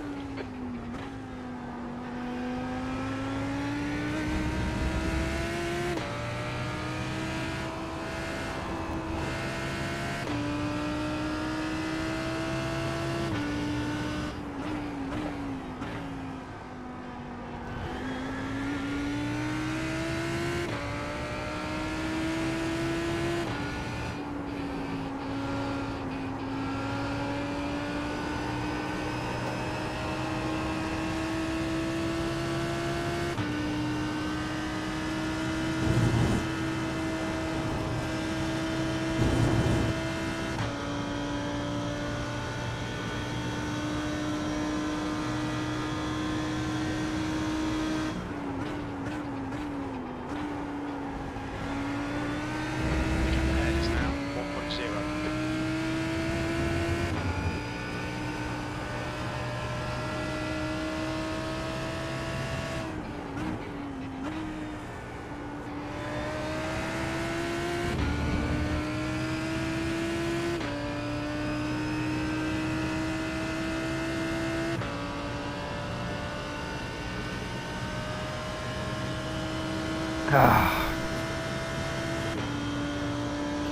The gap ahead is now 1.0.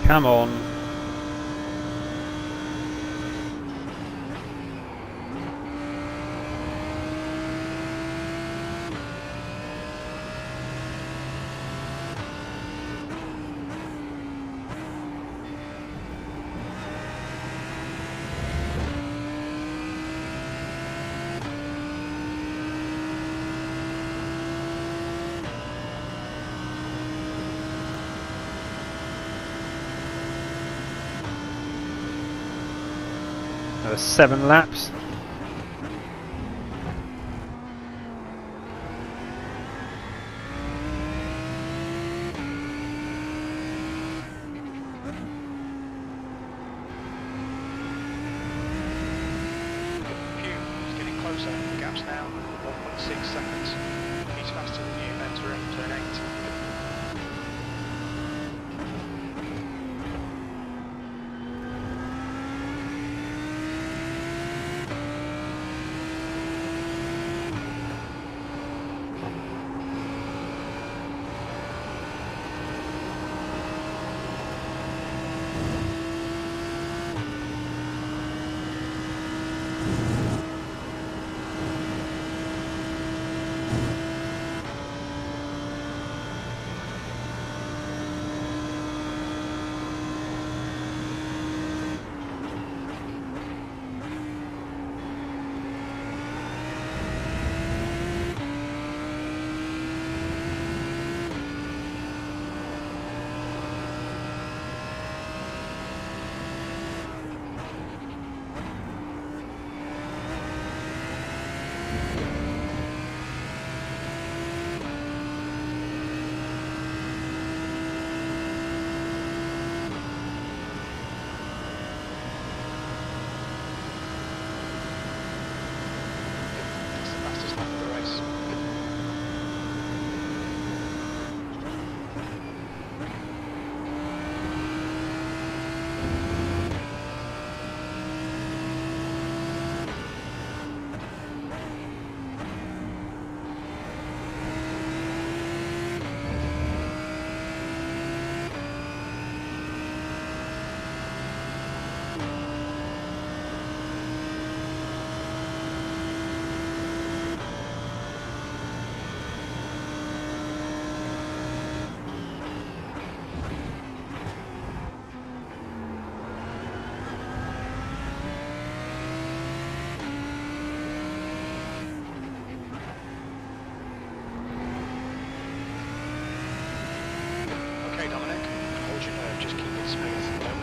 Come on. Another 7 laps. He's getting closer. The gap's now 1.6 seconds. He's faster than you. Entering turn 8.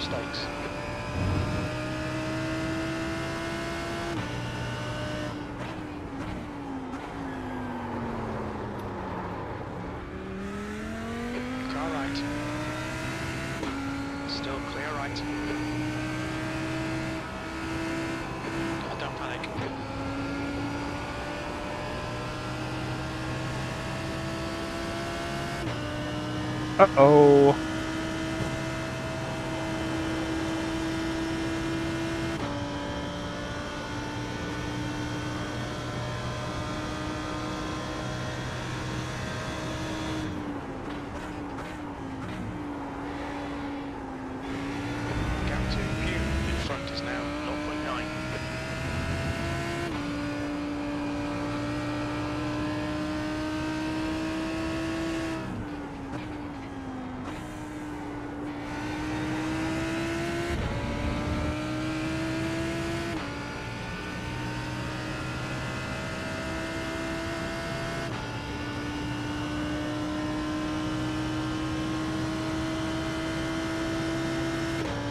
mistakes. Car right. Still clear right. Oh, don't panic. Uh-oh. Gap to Pew in front is now 0.9.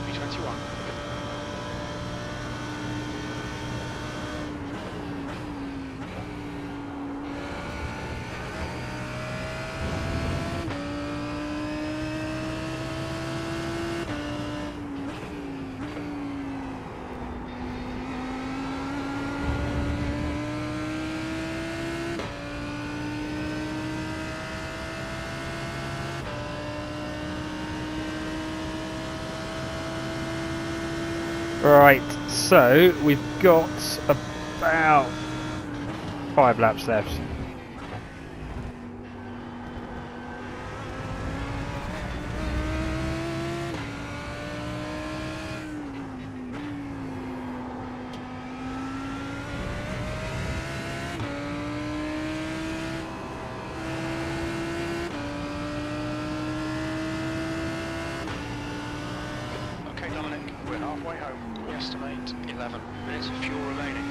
B21. Right, so we've got about 5 laps left. Okay, Dominic, we're halfway home. We estimate 11 minutes of fuel remaining.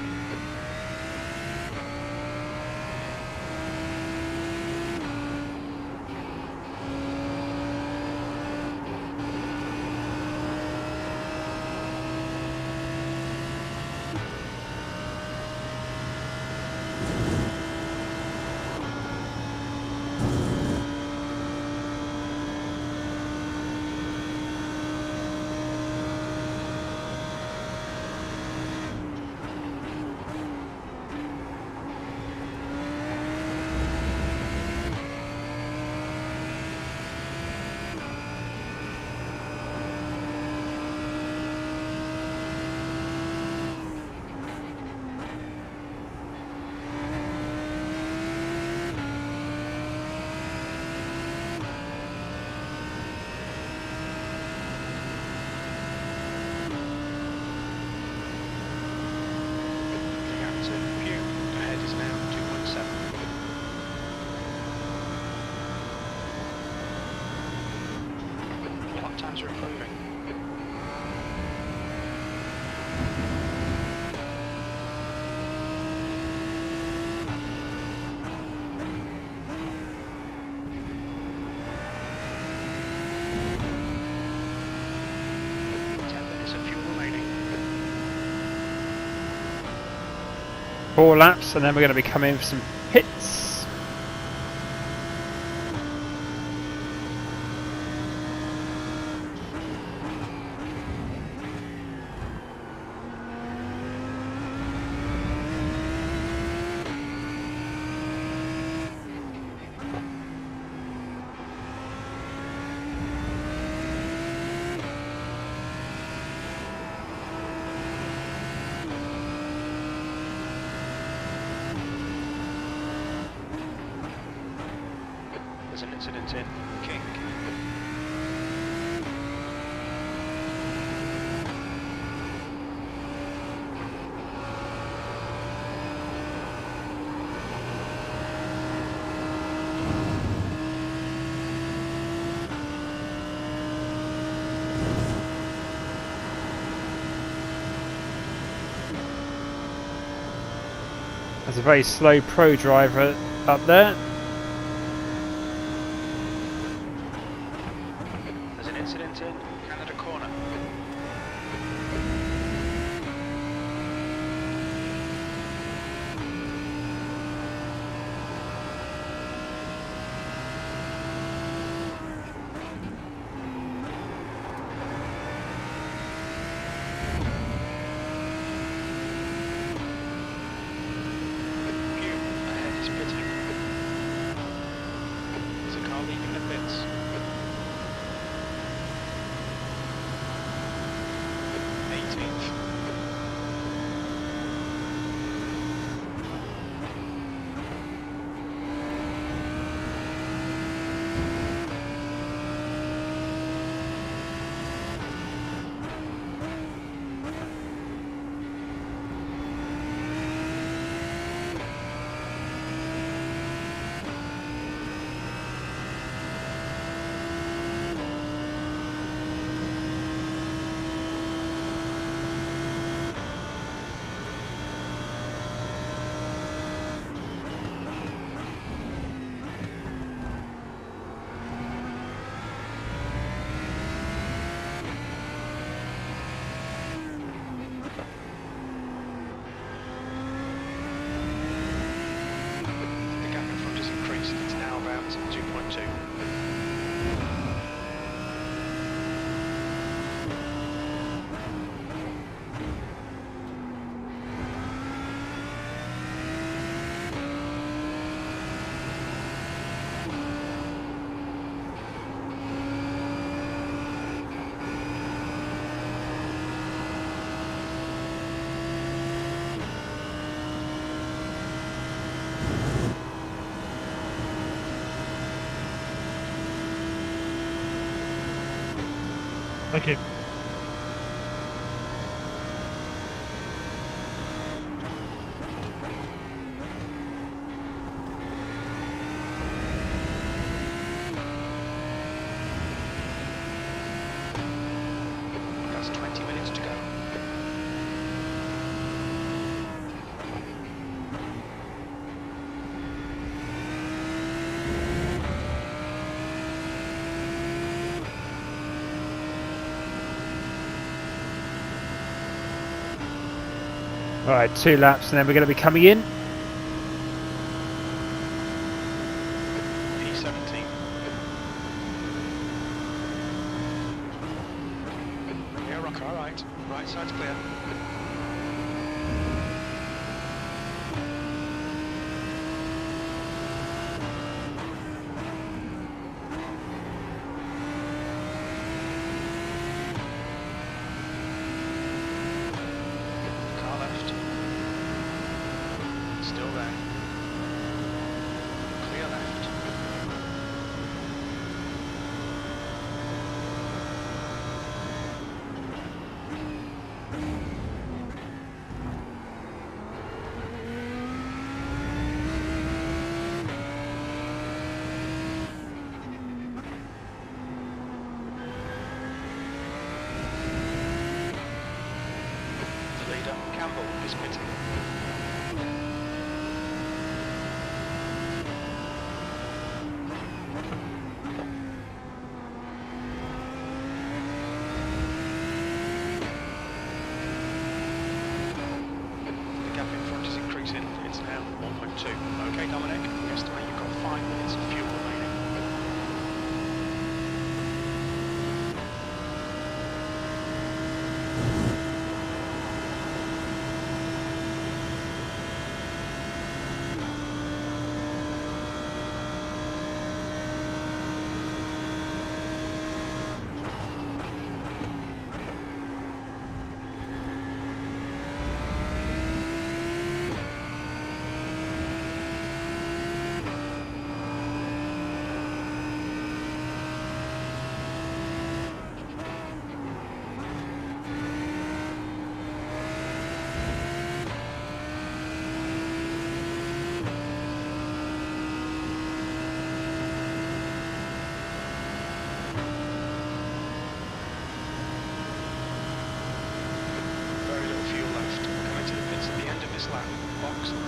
times are improving. Four laps, and then we're going to be coming in for some hits. There's an incident in King. There's a very slow pro driver up there. There's an incident in Canada Corner. Ahead is pitting. There's a car leaving the pits. 18th. The gap in front has increased. It's now about 2.2. Thank you. That's 20 minutes to go. Alright, 2 laps, and then we're going to be coming in. P17. Yeah, rock, alright. Right side's clear. Car left. Still there. Clear left.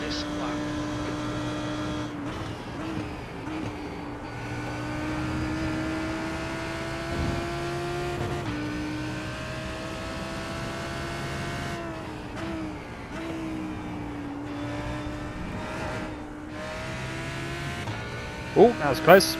this lap. Oh, that was close.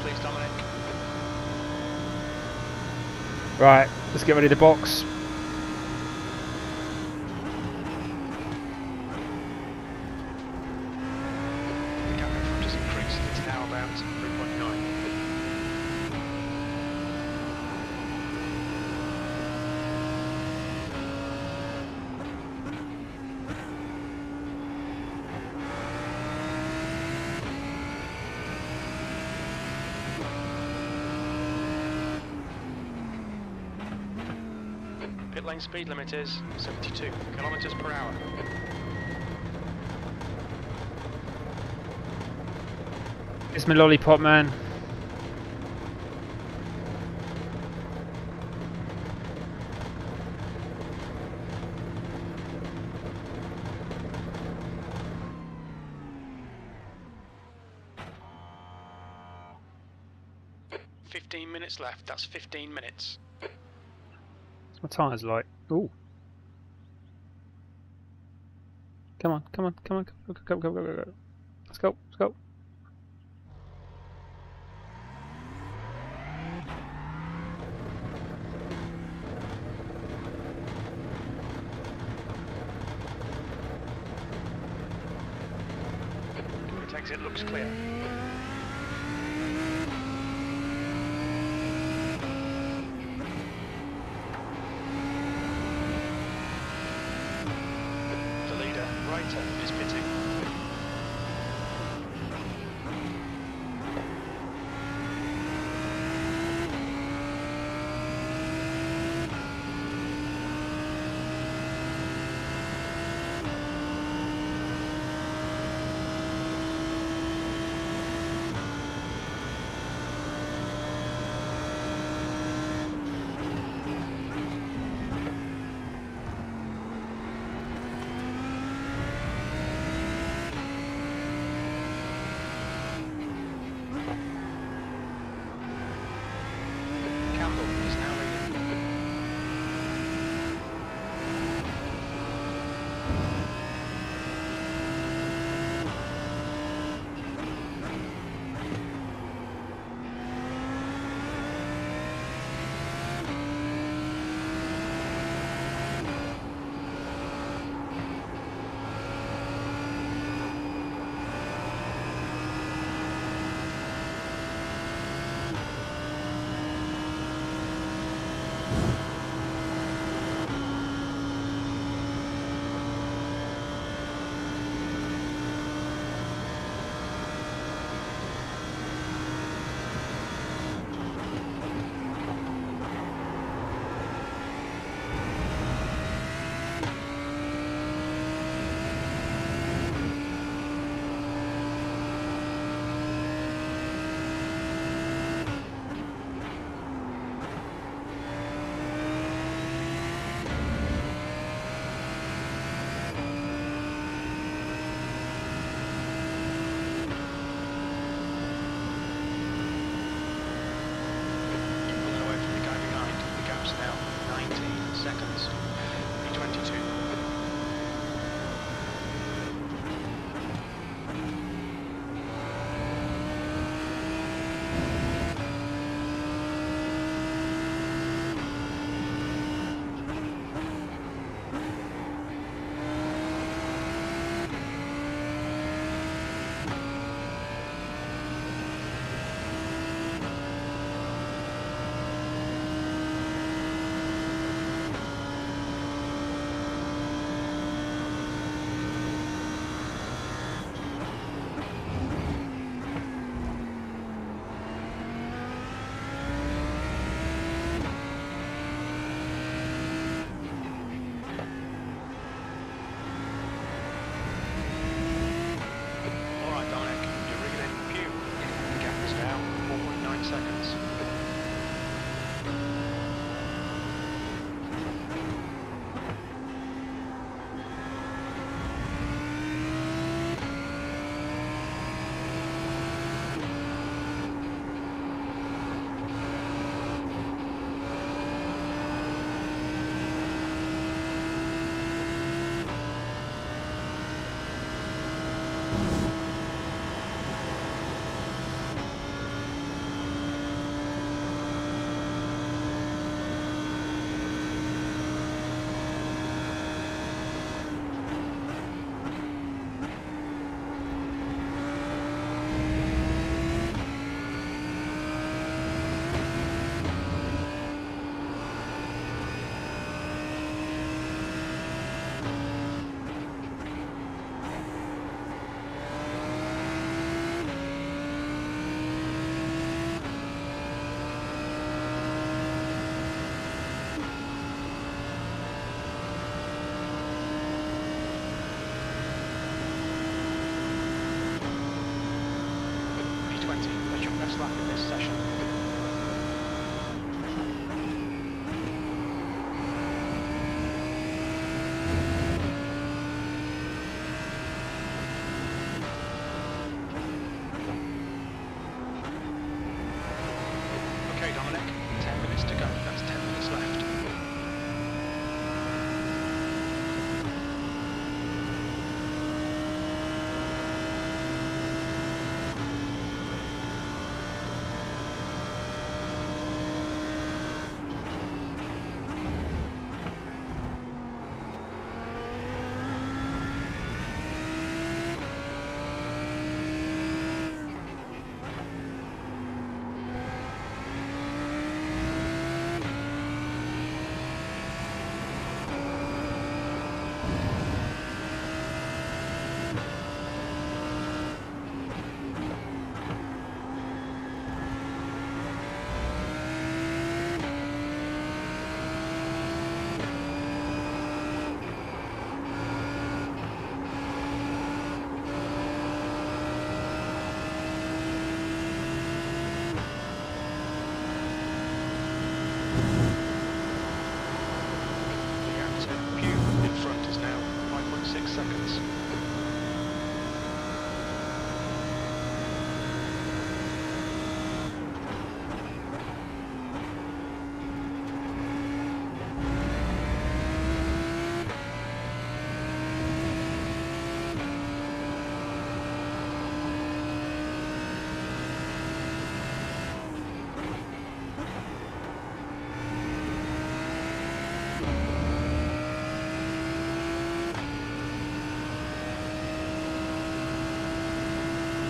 Please, Dominic. Right, let's get ready to box. The gap in front has increased. It's now about 3.9. Pit lane speed limit is 72 kilometers per hour. It's my lollipop, man. Minutes left. That's 15 minutes. What's my tyres like? Ooh. Come on, come on, come on, go, go, go, go, go, go. Let's go, let's go. It exit looks clear. Is pitting. seconds. That's your best lap in this session. Okay, Dominic, 10 minutes to go. That's 10 minutes left.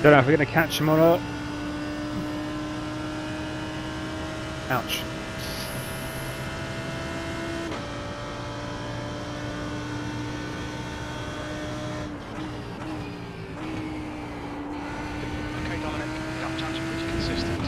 Don't know if we're going to catch him or not. Ouch. Okay, Dominic, lap times are pretty consistent.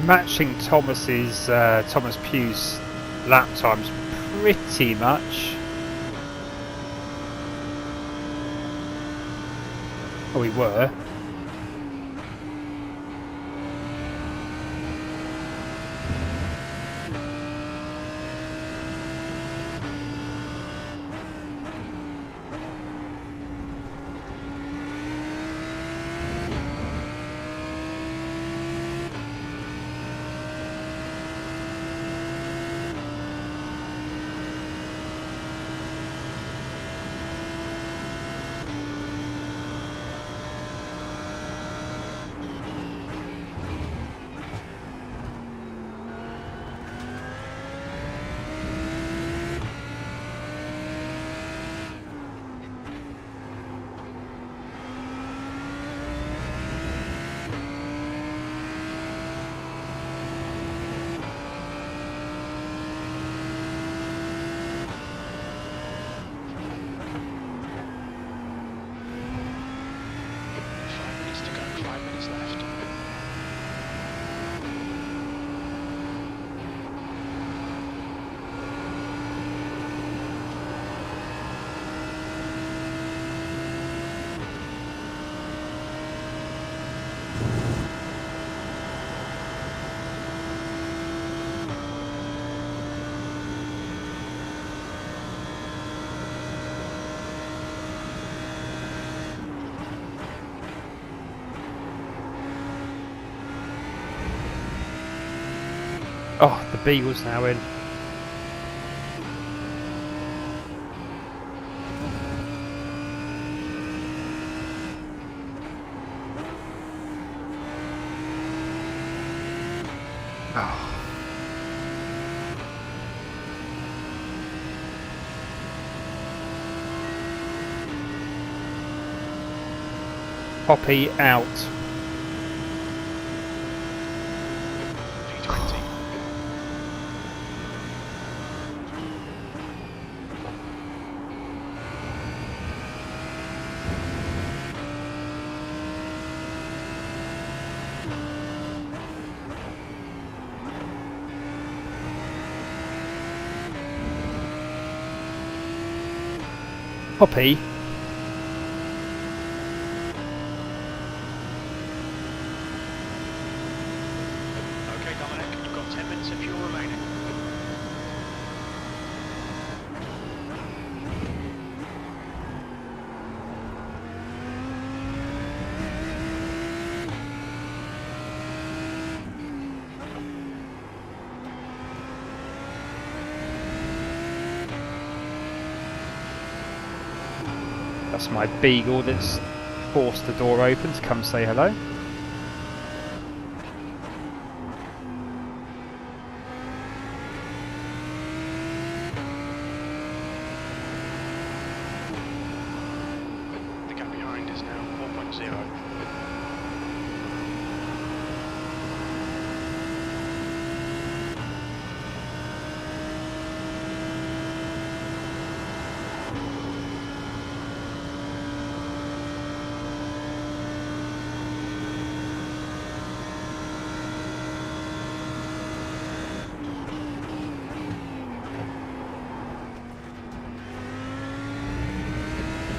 matching Thomas Pugh's lap times pretty much. Oh, we were. Oh, the Beagle's now in. Oh. Poppy out. Poppy. Okay, Dominic, you've got 10 minutes of fuel remaining. That's my Beagle that's forced the door open to come say hello. The gap behind is now 4.0.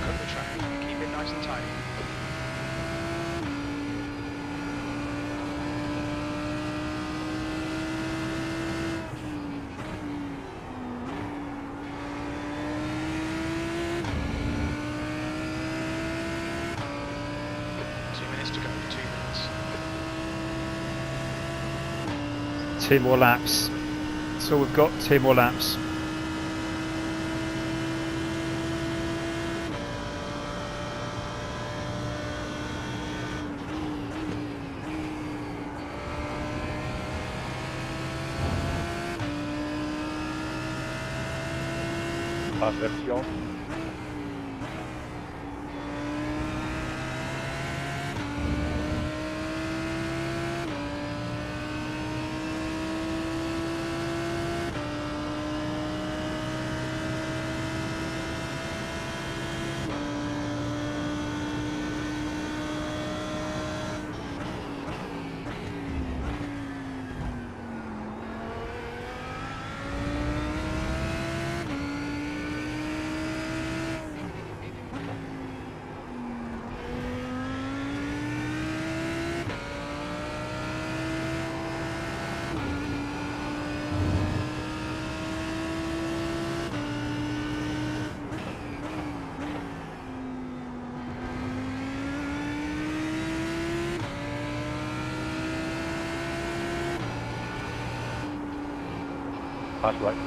Cut the track. Keep it nice and tight. To go, 2 minutes. 2 more laps. That's all we've got, 2 more laps. Version. Pass right.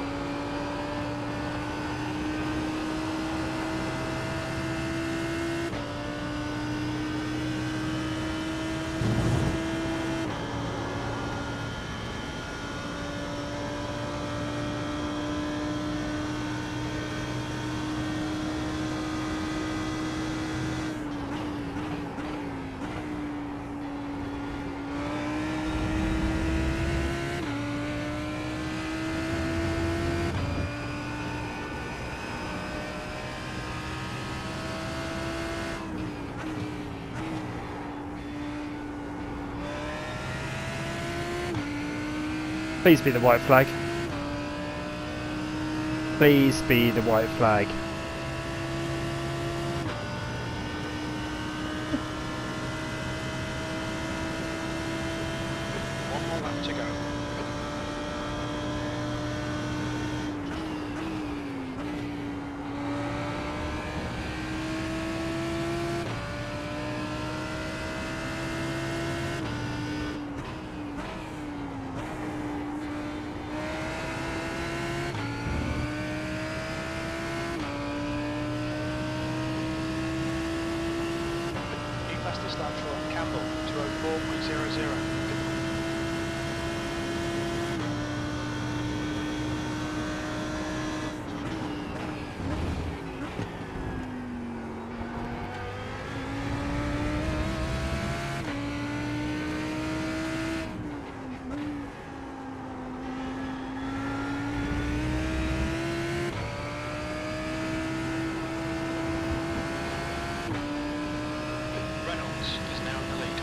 Please be the white flag. Please be the white flag. One more lap to go. Fastest lap for Campbell, 2:04.00. Is now in the lead.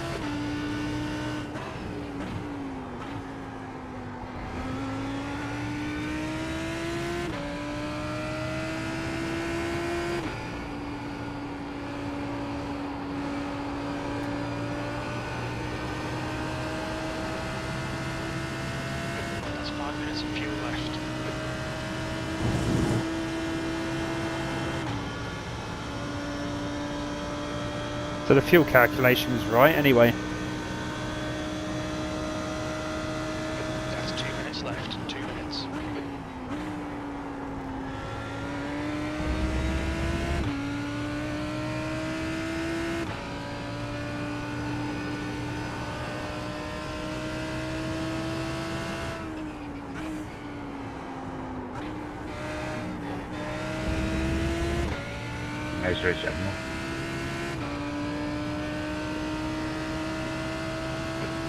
That's 5 minutes of fuel left. So the fuel calculation was right anyway. That's 2 minutes left. 2 minutes. Nice race, Admiral.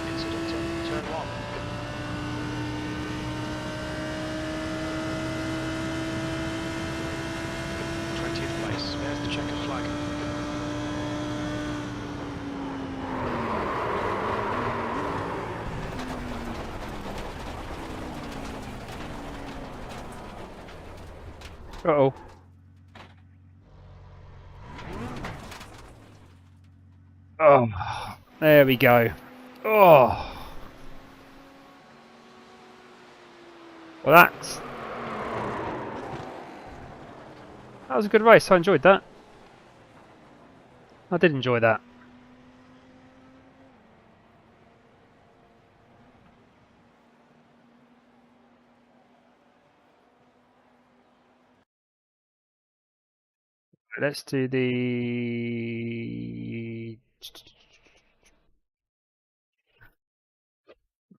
Incident on turn 1. Place. There's the checkered flag. Uh-oh. Oh, there we go. Oh. Well, that was a good race. I enjoyed that. I did enjoy that. Let's do the...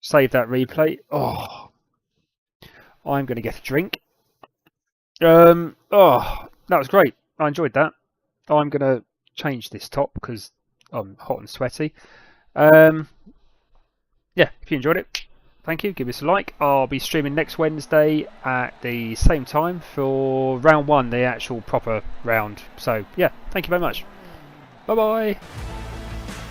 Save that replay. Oh, I'm going to get a drink. Oh, that was great. I enjoyed that. I'm going to change this top because I'm hot and sweaty. Yeah, if you enjoyed it, thank you. Give us a like. I'll be streaming next Wednesday at the same time for round 1, the actual proper round. So, yeah, thank you very much. Bye-bye.